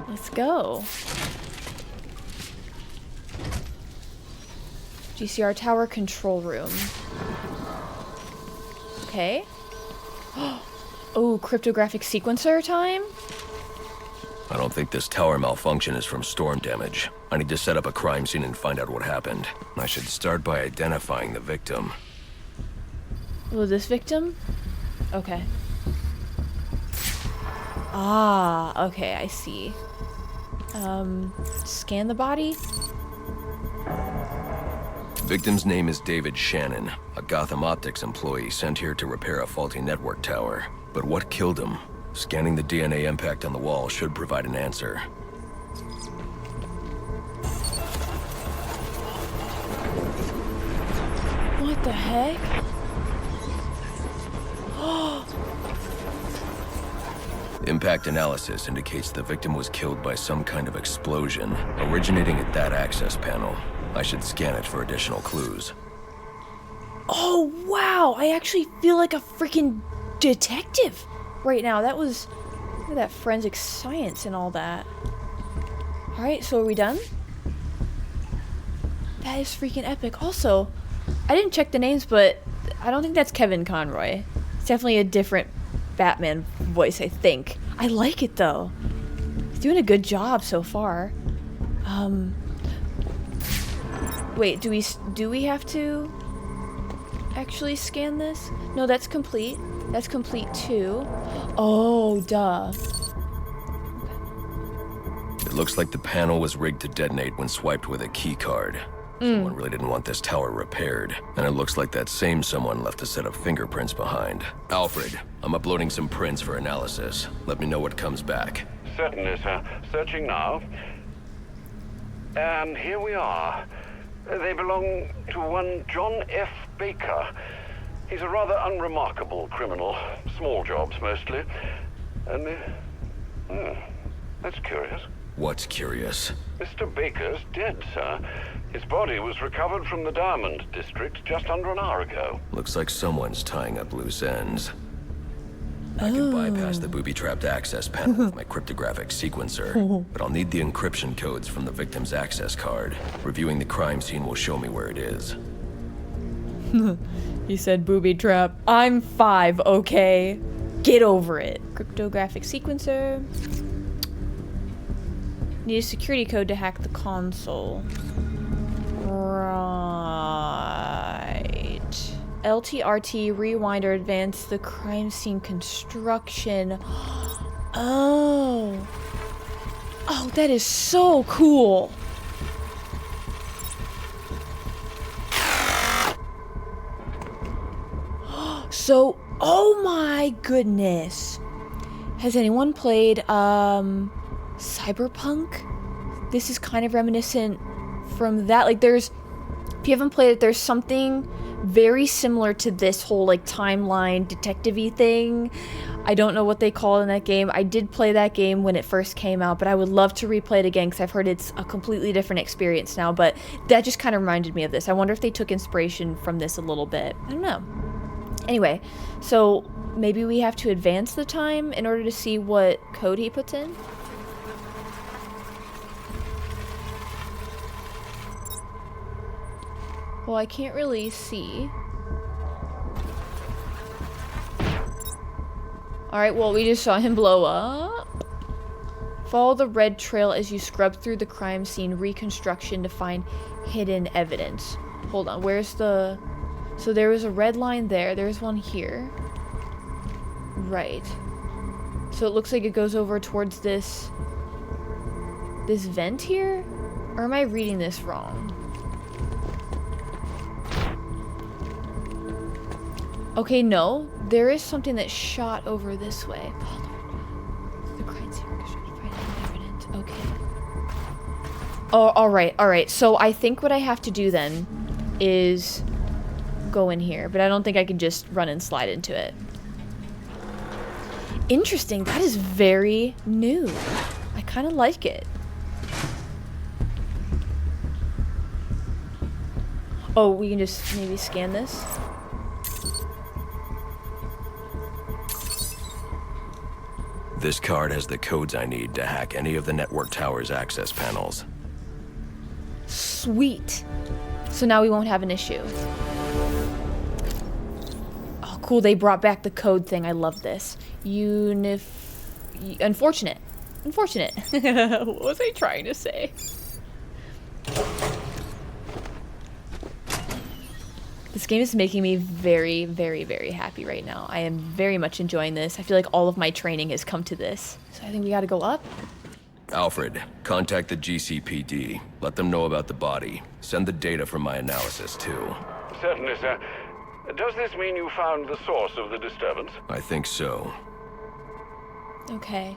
Let's go. GCR tower control room. Okay. Oh, cryptographic sequencer time? I don't think this tower malfunction is from storm damage. I need to set up a crime scene and find out what happened. I should start by identifying the victim. Oh, this victim? Okay. Ah, okay, I see. Scan the body? Victim's name is David Shannon, a Gotham Optics employee sent here to repair a faulty network tower. But what killed him? Scanning the DNA impact on the wall should provide an answer. What the heck? Impact analysis indicates the victim was killed by some kind of explosion, originating at that access panel. I should scan it for additional clues. Oh, wow! I actually feel like a freaking detective right now. That was... Look at that forensic science and all that. Alright, so are we done? That is freaking epic. Also, I didn't check the names, but I don't think that's Kevin Conroy. It's definitely a different Batman voice, I think. I like it, though. He's doing a good job so far. Wait, do we have to actually scan this? No, that's complete. That's complete too. Oh, duh. It looks like the panel was rigged to detonate when swiped with a key card. Someone really didn't want this tower repaired, and it looks like that same someone left a set of fingerprints behind. Alfred, I'm uploading some prints for analysis. Let me know what comes back. Certainly, sir. Searching now. And here we are. They belong to one John F. Baker. He's a rather unremarkable criminal. Small jobs, mostly. And, that's curious. What's curious? Mr. Baker's dead, sir. His body was recovered from the Diamond District just under an hour ago. Looks like someone's tying up loose ends. I can bypass the booby-trapped access panel with my cryptographic sequencer, but I'll need the encryption codes from the victim's access card. Reviewing the crime scene will show me where it is. He said booby trap. I'm 5, okay? Get over it. Cryptographic sequencer. Need a security code to hack the console. Right. LTRT, rewind or advance the crime scene construction. Oh. Oh, that is so cool. So Oh my goodness. Has anyone played Cyberpunk? This is kind of reminiscent from that. Like if you haven't played it, there's something very similar to this whole like timeline detective-y thing. I don't know what they call it in that game. I did play that game when it first came out, but I would love to replay it again because I've heard it's a completely different experience now, but that just kind of reminded me of this. I wonder if they took inspiration from this a little bit. I don't know. Anyway, so maybe we have to advance the time in order to see what code he puts in? Well, I can't really see. Alright, well, we just saw him blow up. Follow the red trail as you scrub through the crime scene reconstruction to find hidden evidence. Hold on, where's the... So there was a red line there. There's one here. Right. So it looks like it goes over towards this vent here? Or am I reading this wrong? Okay, no. There is something that shot over this way. The crime scene reconstruction to find hidden evidence. Okay. Oh, alright. So I think what I have to do then is go in here, but I don't think I can just run and slide into it. Interesting. That is very new. I kind of like it. Oh, we can just maybe scan this. This card has the codes I need to hack any of the network tower's access panels. Sweet. So now we won't have an issue. Oh, cool. They brought back the code thing. I love this. Unfortunate. What was I trying to say? This game is making me very, very, very happy right now. I am very much enjoying this. I feel like all of my training has come to this. So I think we gotta go up. Alfred, contact the GCPD. Let them know about the body. Send the data from my analysis, too. Certainly, sir. Does this mean you found the source of the disturbance? I think so. Okay.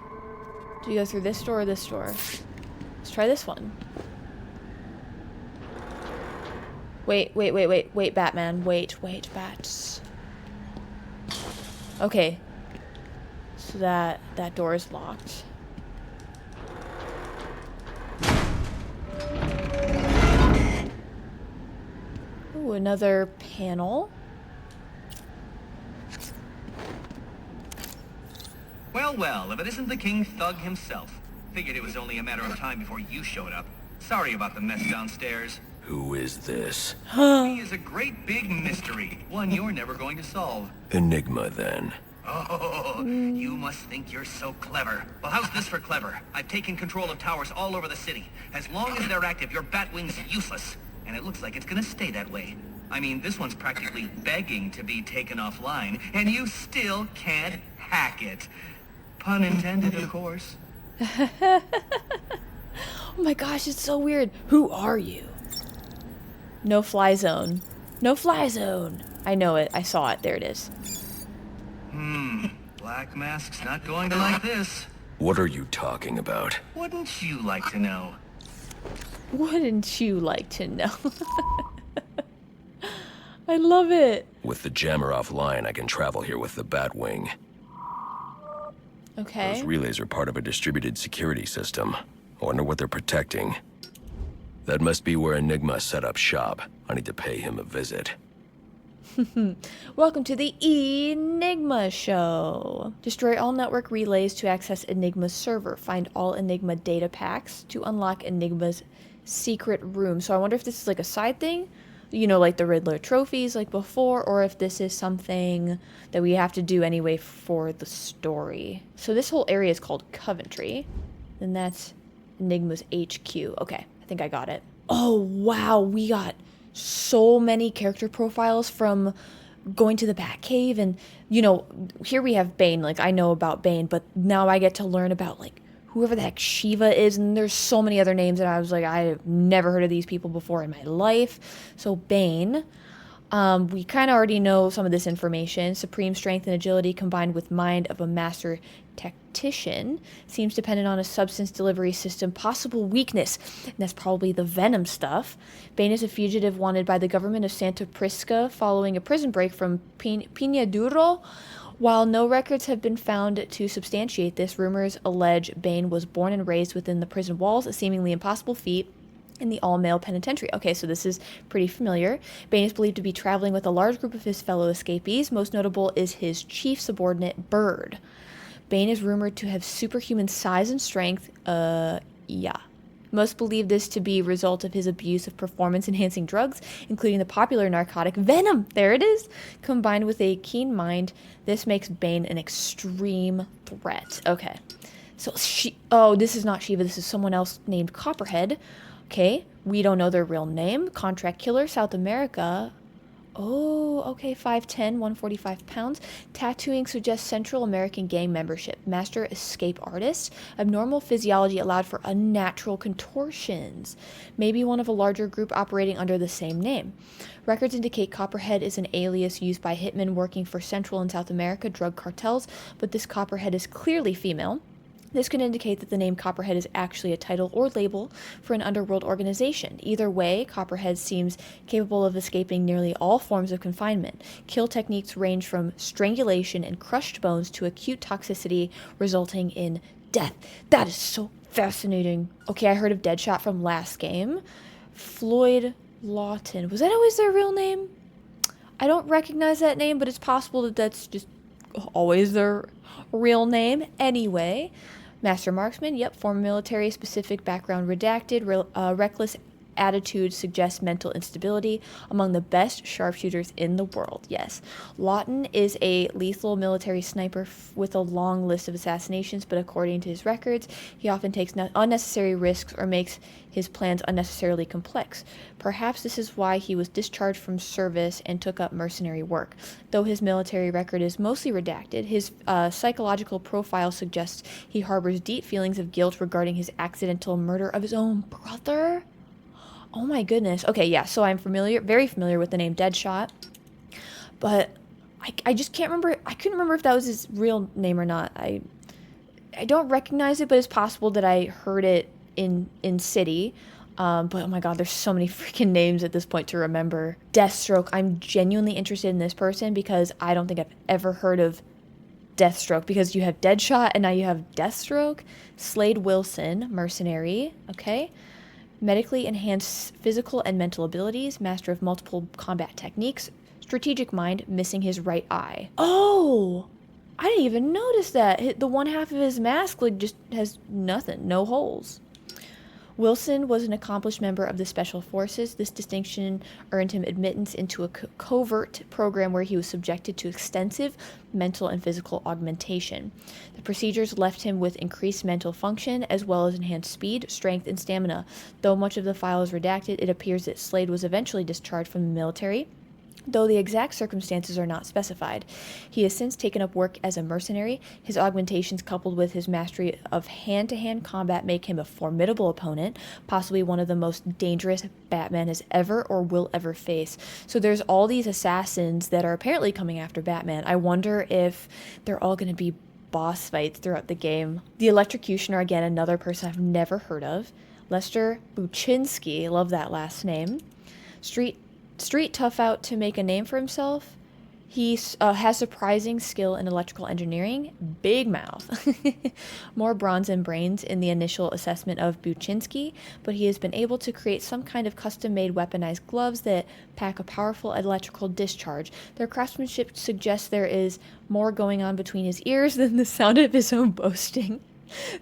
Do we go through this door or this door? Let's try this one. Wait, Batman. Wait, bats. Okay. So that door is locked. Ooh, another panel. Well, if it isn't the King Thug himself. Figured it was only a matter of time before you showed up. Sorry about the mess downstairs. Who is this? He is a great big mystery, one you're never going to solve. Enigma, then. Oh, you must think you're so clever. Well, how's this for clever? I've taken control of towers all over the city. As long as they're active, your Batwing's useless. And it looks like it's gonna stay that way. I mean, this one's practically begging to be taken offline, and you still can't hack it. Pun intended, of course. Oh my gosh, it's so weird. Who are you? No fly zone. No fly zone. I know it. I saw it. There it is. Black Mask's not going to like this. What are you talking about? Wouldn't you like to know? Wouldn't you like to know? I love it. With the jammer offline, I can travel here with the Batwing. Okay. Those relays are part of a distributed security system. I wonder what they're protecting. That must be where Enigma set up shop. I need to pay him a visit. Welcome to the Enigma Show. Destroy all network relays to access Enigma's server. Find all Enigma data packs to unlock Enigma's secret room. So I wonder if this is like a side thing, you know, like the Riddler trophies like before, or if this is something that we have to do anyway for the story. So this whole area is called Coventry, and that's Enigma's HQ. Okay, I think I got it. Oh, wow, we got so many character profiles from going to the Batcave, and, you know, here we have Bane. Like, I know about Bane, but now I get to learn about, like, whoever the heck Shiva is, and there's so many other names that I was like, I've never heard of these people before in my life. So Bane, We kind of already know some of this information. Supreme strength and agility combined with mind of a master tactician seems dependent on a substance delivery system. Possible weakness, and that's probably the venom stuff. Bane is a fugitive wanted by the government of Santa Prisca following a prison break from Piñaduro. While no records have been found to substantiate this, rumors allege Bane was born and raised within the prison walls, a seemingly impossible feat in the all-male penitentiary. Okay, so this is pretty familiar. Bane is believed to be traveling with a large group of his fellow escapees. Most notable is his chief subordinate, Bird. Bane is rumored to have superhuman size and strength. Yeah. Most believe this to be a result of his abuse of performance-enhancing drugs, including the popular narcotic Venom. There it is. Combined with a keen mind, this makes Bane an extreme threat. Okay. So this is not Shiva. This is someone else named Copperhead. Okay, we don't know their real name. Contract killer, South America. Oh, okay, 5'10", 145 pounds. Tattooing suggests Central American gang membership. Master escape artist. Abnormal physiology allowed for unnatural contortions. Maybe one of a larger group operating under the same name. Records indicate Copperhead is an alias used by hitmen working for Central and South America drug cartels, but this Copperhead is clearly female. This could indicate that the name Copperhead is actually a title or label for an underworld organization. Either way, Copperhead seems capable of escaping nearly all forms of confinement. Kill techniques range from strangulation and crushed bones to acute toxicity resulting in death. That is so fascinating. Okay, I heard of Deadshot from last game. Floyd Lawton. Was that always their real name? I don't recognize that name, but it's possible that that's just always their real name. Anyway, Master Marksman, yep, former military, specific background redacted, reckless attitude suggests mental instability, among the best sharpshooters in the world, yes. Lawton is a lethal military sniper with a long list of assassinations, but according to his records, he often takes unnecessary risks or makes his plans unnecessarily complex. Perhaps this is why he was discharged from service and took up mercenary work. Though his military record is mostly redacted, his psychological profile suggests he harbors deep feelings of guilt regarding his accidental murder of his own brother. Oh my goodness. Okay, yeah, so I'm very familiar with the name Deadshot, but I just can't remember. I couldn't remember if that was his real name or not. I don't recognize it, but it's possible that I heard it in City. But oh my god, there's so many freaking names at this point to remember. Deathstroke. I'm genuinely interested in this person because I don't think I've ever heard of Deathstroke, because you have Deadshot and now you have Deathstroke. Slade Wilson, mercenary, okay. Medically enhanced physical and mental abilities, master of multiple combat techniques, strategic mind, missing his right eye. Oh, I didn't even notice that. The one half of his mask just has nothing, no holes. Wilson was an accomplished member of the Special Forces. This distinction earned him admittance into a covert program where he was subjected to extensive mental and physical augmentation. The procedures left him with increased mental function as well as enhanced speed, strength, and stamina. Though much of the file is redacted, it appears that Slade was eventually discharged from the military, though the exact circumstances are not specified. He has since taken up work as a mercenary. His augmentations coupled with his mastery of hand-to-hand combat make him a formidable opponent, possibly one of the most dangerous Batman has ever or will ever face. So there's all these assassins that are apparently coming after Batman. I wonder if they're all going to be boss fights throughout the game. The Electrocutioner, again, another person I've never heard of. Lester Buczynski, love that last name. Street tough out to make a name for himself. He has surprising skill in electrical engineering. Big mouth. More bronze and brains in the initial assessment of Buczynski, but he has been able to create some kind of custom-made weaponized gloves that pack a powerful electrical discharge. Their craftsmanship suggests there is more going on between his ears than the sound of his own boasting,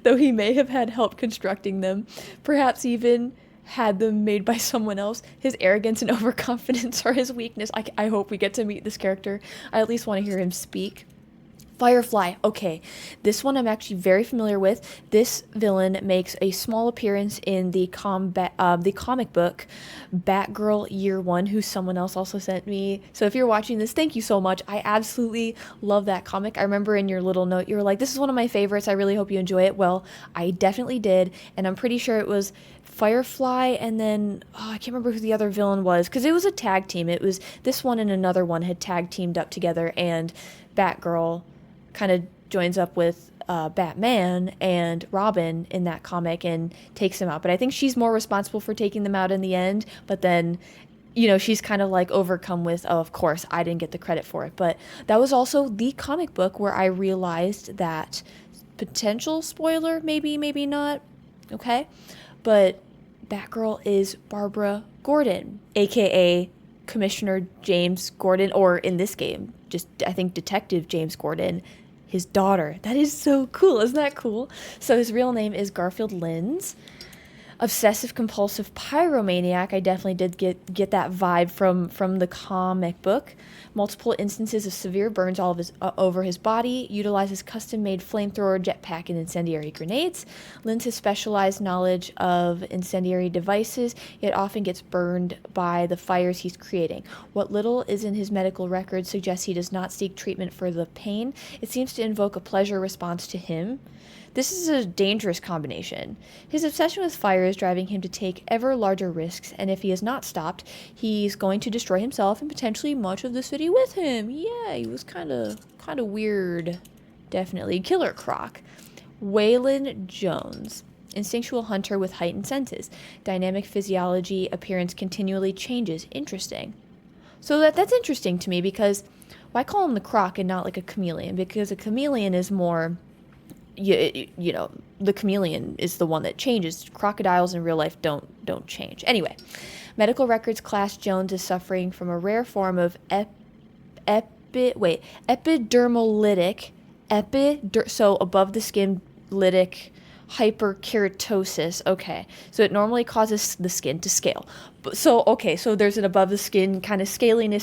though he may have had help constructing them, perhaps even had them made by someone else. His arrogance and overconfidence are his weakness. I hope we get to meet this character. I at least want to hear him speak. Firefly. Okay, this one I'm actually very familiar with. This villain makes a small appearance in the comic book Batgirl Year One, who someone else also sent me. So if you're watching this, thank you so much. I absolutely love that comic. I remember in your little note you were like, this is one of my favorites. I really hope you enjoy it. Well, I definitely did, and I'm pretty sure it was Firefly, and then I can't remember who the other villain was, because it was a tag team. It was this one and another one had tag teamed up together, and Batgirl kind of joins up with Batman and Robin in that comic and takes them out. But I think she's more responsible for taking them out in the end. But then, she's kind of like overcome with, oh, of course, I didn't get the credit for it. But that was also the comic book where I realized that, potential spoiler, maybe not, okay? But Batgirl is Barbara Gordon, aka Commissioner James Gordon, or in this game, just I think Detective James Gordon, his daughter. That is so cool. Isn't that cool? So his real name is Garfield Linz. Obsessive compulsive pyromaniac. I definitely did get that vibe from the comic book. Multiple instances of severe burns all of his over his body. Utilizes custom-made flamethrower, jetpack, and incendiary grenades. Lends his specialized knowledge of incendiary devices, yet often gets burned by the fires he's creating. What little is in his medical record suggests he does not seek treatment for the pain. It seems to invoke a pleasure response to him. This is a dangerous combination. His obsession with fire is driving him to take ever larger risks, and if he is not stopped, he's going to destroy himself and potentially much of the city with him. Yeah, he was kind of weird. Definitely. Killer Croc. Waylon Jones. Instinctual hunter with heightened senses. Dynamic physiology, appearance continually changes. Interesting. So that's interesting to me because why call him the Croc and not like a chameleon? Because a chameleon is more... the chameleon is the one that changes. Crocodiles in real life don't change. Anyway, medical records class Jones is suffering from a rare form of epidermolytic, so above the skin lytic hyperkeratosis. Okay, so it normally causes the skin to scale. So there's an above the skin kind of scaliness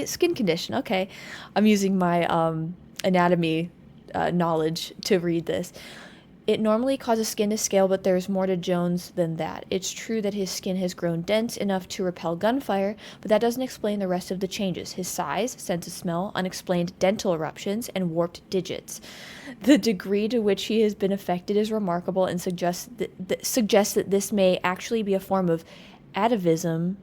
skin condition. Okay, I'm using my anatomy knowledge to read this. It normally causes skin to scale, but there's more to Jones than that. It's true that his skin has grown dense enough to repel gunfire, but that doesn't explain the rest of the changes. His size, sense of smell, unexplained dental eruptions, and warped digits. The degree to which he has been affected is remarkable and suggests that this may actually be a form of atavism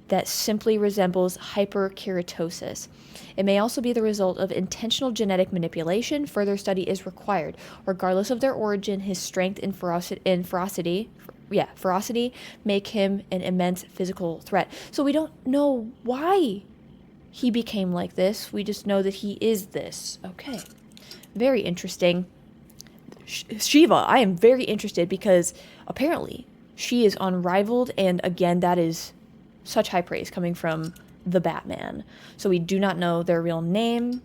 that simply resembles hyperkeratosis. It may also be the result of intentional genetic manipulation. Further study is required. Regardless of their origin, his strength and ferocity make him an immense physical threat. So we don't know why he became like this. We just know that he is this. Okay. Very interesting. Shiva, I am very interested because apparently she is unrivaled, and again, that is such high praise coming from the Batman. So we do not know their real name.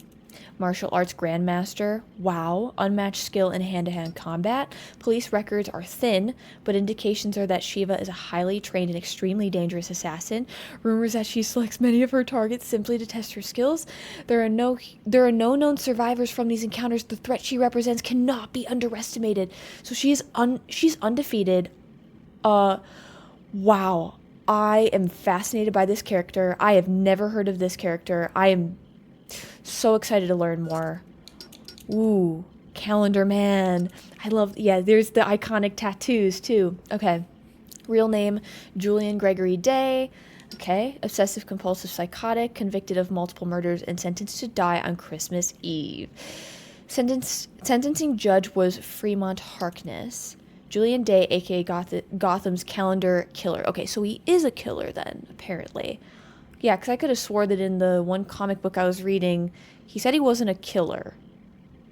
Martial arts grandmaster. Wow. Unmatched skill in hand-to-hand combat. Police records are thin, but indications are that Shiva is a highly trained and extremely dangerous assassin. Rumors that she selects many of her targets simply to test her skills. There are no known survivors from these encounters. The threat she represents cannot be underestimated. So she's undefeated. Wow. I am fascinated by this character. I have never heard of this character. I am so excited to learn more. Ooh, Calendar Man. I love, there's the iconic tattoos too. Okay. Real name, Julian Gregory Day. Okay. Obsessive compulsive psychotic, convicted of multiple murders and sentenced to die on Christmas Eve. Sentencing judge was Fremont Harkness. Julian Day, aka Gotham's calendar killer. Okay, so he is a killer then, apparently. Yeah, because I could have swore that in the one comic book I was reading, he said he wasn't a killer.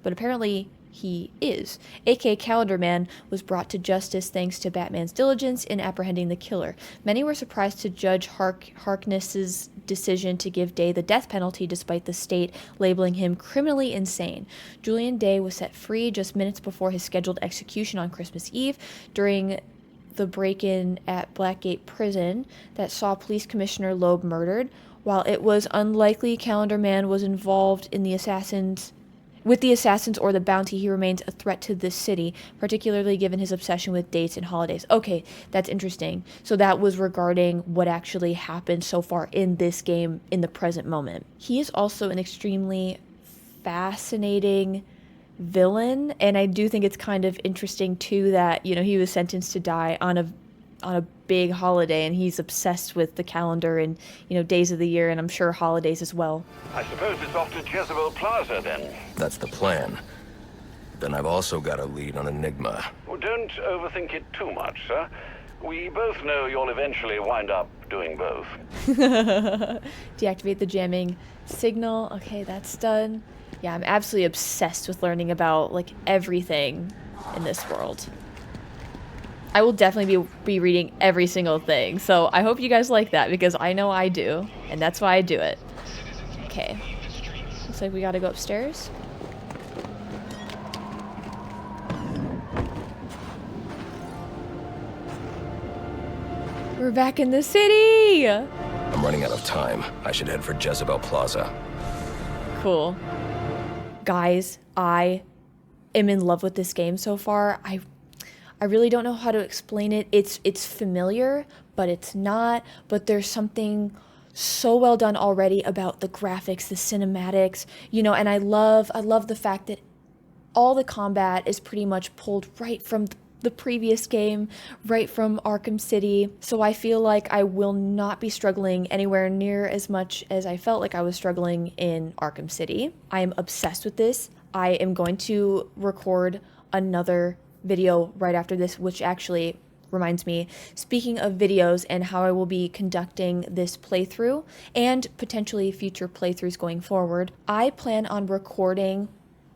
But apparently he is. aka Calendar Man was brought to justice thanks to Batman's diligence in apprehending the killer. Many were surprised to Judge Harkness's decision to give Day the death penalty despite the state labeling him criminally insane. Julian Day was set free just minutes before his scheduled execution on Christmas Eve during the break-in at Blackgate Prison that saw Police Commissioner Loeb murdered. While it was unlikely Calendar Man was involved in the assassins or the bounty, he remains a threat to this city, particularly given his obsession with dates and holidays. Okay, that's interesting. So that was regarding what actually happened so far in this game in the present moment. He is also an extremely fascinating villain, and I do think it's kind of interesting too that, he was sentenced to die on a big holiday, and he's obsessed with the calendar and, you know, days of the year, and I'm sure holidays as well. I suppose it's off to Jezebel Plaza, then. That's the plan. Then I've also got a lead on Enigma. Well, don't overthink it too much, sir. We both know you'll eventually wind up doing both. Deactivate the jamming signal. Okay, that's done. Yeah, I'm absolutely obsessed with learning about, like, everything in this world. I will definitely be reading every single thing, so I hope you guys like that, because I know I do, and that's why I do it. Okay. Looks like we gotta go upstairs. We're back in the city! I'm running out of time. I should head for Jezebel Plaza. Cool. Guys, I am in love with this game so far. I really don't know how to explain it. It's familiar, but it's not. But there's something so well done already about the graphics, the cinematics, you know, and I love the fact that all the combat is pretty much pulled right from the previous game, right from Arkham City. So I feel like I will not be struggling anywhere near as much as I felt like I was struggling in Arkham City. I am obsessed with this. I am going to record another video right after this, which actually reminds me, speaking of videos and how I will be conducting this playthrough and potentially future playthroughs going forward, I plan on recording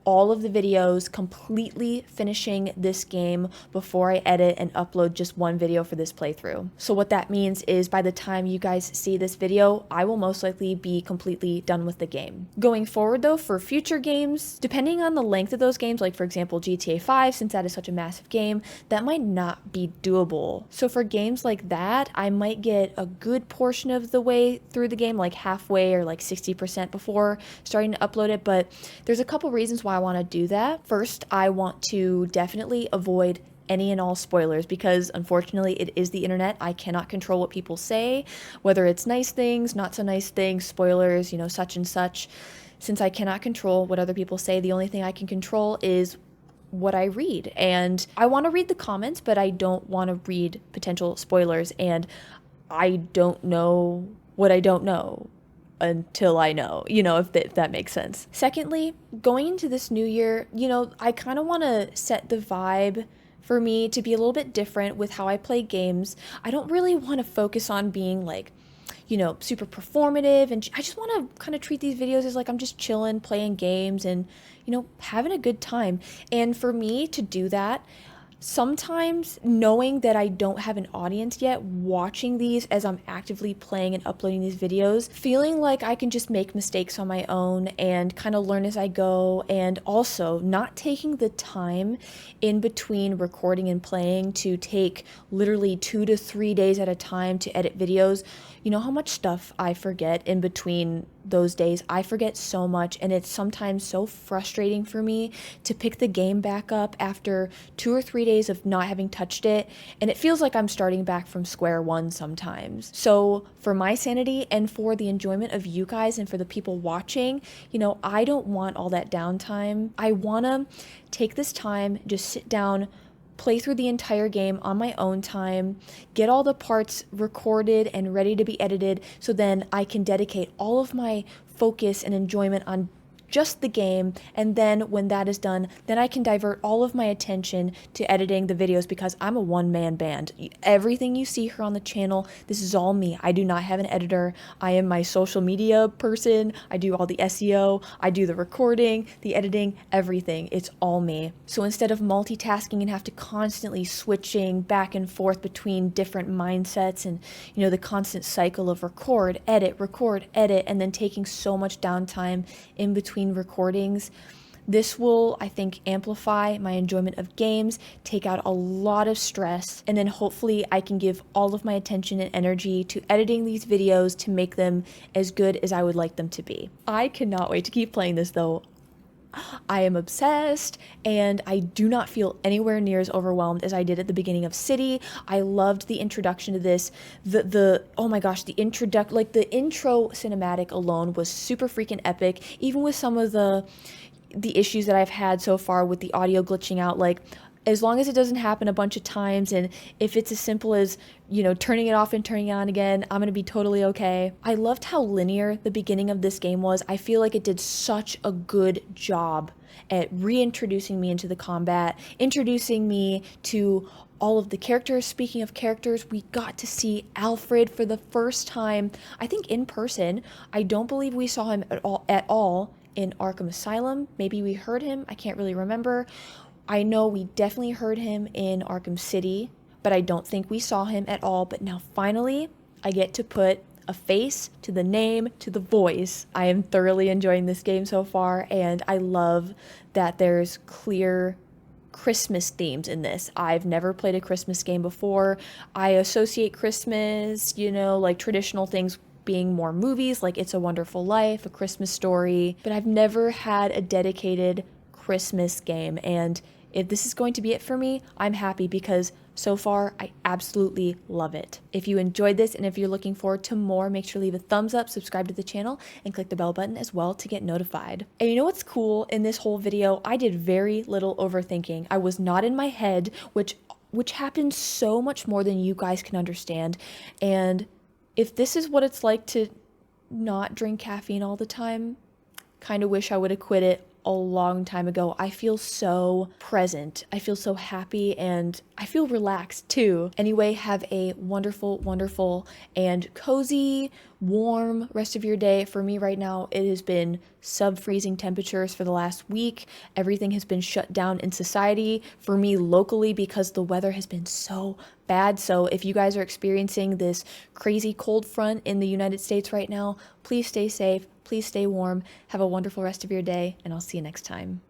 all of the videos, completely finishing this game before I edit and upload just one video for this playthrough. So what that means is by the time you guys see this video, I will most likely be completely done with the game. Going forward though, for future games, depending on the length of those games, like for example GTA 5, since that is such a massive game, that might not be doable. So for games like that, I might get a good portion of the way through the game, like halfway or like 60% before starting to upload it, but there's a couple reasons why I want to do that. First, I want to definitely avoid any and all spoilers because unfortunately it is the internet. I cannot control what people say, whether it's nice things, not so nice things, spoilers, you know, such and such. Since I cannot control what other people say, the only thing I can control is what I read. And I want to read the comments, but I don't want to read potential spoilers, and I don't know what I don't know until I know, you know, if that makes sense. Secondly, going into this new year, you know, I kind of want to set the vibe for me to be a little bit different with how I play games. I don't really want to focus on being like, you know, super performative, and I just want to kind of treat these videos as like I'm just chilling, playing games and, you know, having a good time. And for me to do that, sometimes knowing that I don't have an audience yet watching these as I'm actively playing and uploading these videos, feeling like I can just make mistakes on my own and kind of learn as I go, and also not taking the time in between recording and playing to take literally 2 to 3 days at a time to edit videos. You know how much stuff I forget in between those days? I forget so much, and it's sometimes so frustrating for me to pick the game back up after 2 or 3 days of not having touched it, and it feels like I'm starting back from square one sometimes. So for my sanity and for the enjoyment of you guys and for the people watching, you know, I don't want all that downtime. I want to take this time, just sit down, play through the entire game on my own time, get all the parts recorded and ready to be edited, so then I can dedicate all of my focus and enjoyment on just the game, and then when that is done, then I can divert all of my attention to editing the videos, because I'm a one-man band. Everything you see here on the channel, this is all me. I do not have an editor. I am my social media person. I do all the SEO. I do the recording, the editing, everything. It's all me. So instead of multitasking and have to constantly switching back and forth between different mindsets and, you know, the constant cycle of record, edit, and then taking so much downtime in between recordings, this will, I think, amplify my enjoyment of games, take out a lot of stress, and then hopefully I can give all of my attention and energy to editing these videos to make them as good as I would like them to be. I cannot wait to keep playing this though. I am obsessed, and I do not feel anywhere near as overwhelmed as I did at the beginning of City. I loved the introduction to this. Oh my gosh, the intro cinematic alone was super freaking epic, even with some of the issues that I've had so far with the audio glitching out. Like, As long as it doesn't happen a bunch of times, and if it's as simple as, you know, turning it off and turning it on again, I'm gonna be totally okay. I loved how linear the beginning of this game was. I feel like it did such a good job at reintroducing me into the combat, introducing me to all of the characters. Speaking of characters, we got to see Alfred for the first time, I think in person. I don't believe we saw him at all in Arkham Asylum. Maybe we heard him, I can't really remember. I know we definitely heard him in Arkham City, but I don't think we saw him at all. But now finally, I get to put a face to the name, to the voice. I am thoroughly enjoying this game so far, and I love that there's clear Christmas themes in this. I've never played a Christmas game before. I associate Christmas, you know, like traditional things being more movies like It's a Wonderful Life, A Christmas Story, but I've never had a dedicated Christmas game, and if this is going to be it for me, I'm happy because so far I absolutely love it. If you enjoyed this and if you're looking forward to more, make sure to leave a thumbs up, subscribe to the channel, and click the bell button as well to get notified. And you know what's cool in this whole video? I did very little overthinking. I was not in my head, which happens so much more than you guys can understand. And if this is what it's like to not drink caffeine all the time, kind of wish I would have quit it a long time ago. I feel so present. I feel so happy, and I feel relaxed too. Anyway, have a wonderful, wonderful and cozy, warm rest of your day. For me right now, it has been sub-freezing temperatures for the last week. Everything has been shut down in society for me locally because the weather has been so bad. So if you guys are experiencing this crazy cold front in the United States right now, please stay safe. Please stay warm. Have a wonderful rest of your day, and I'll see you next time.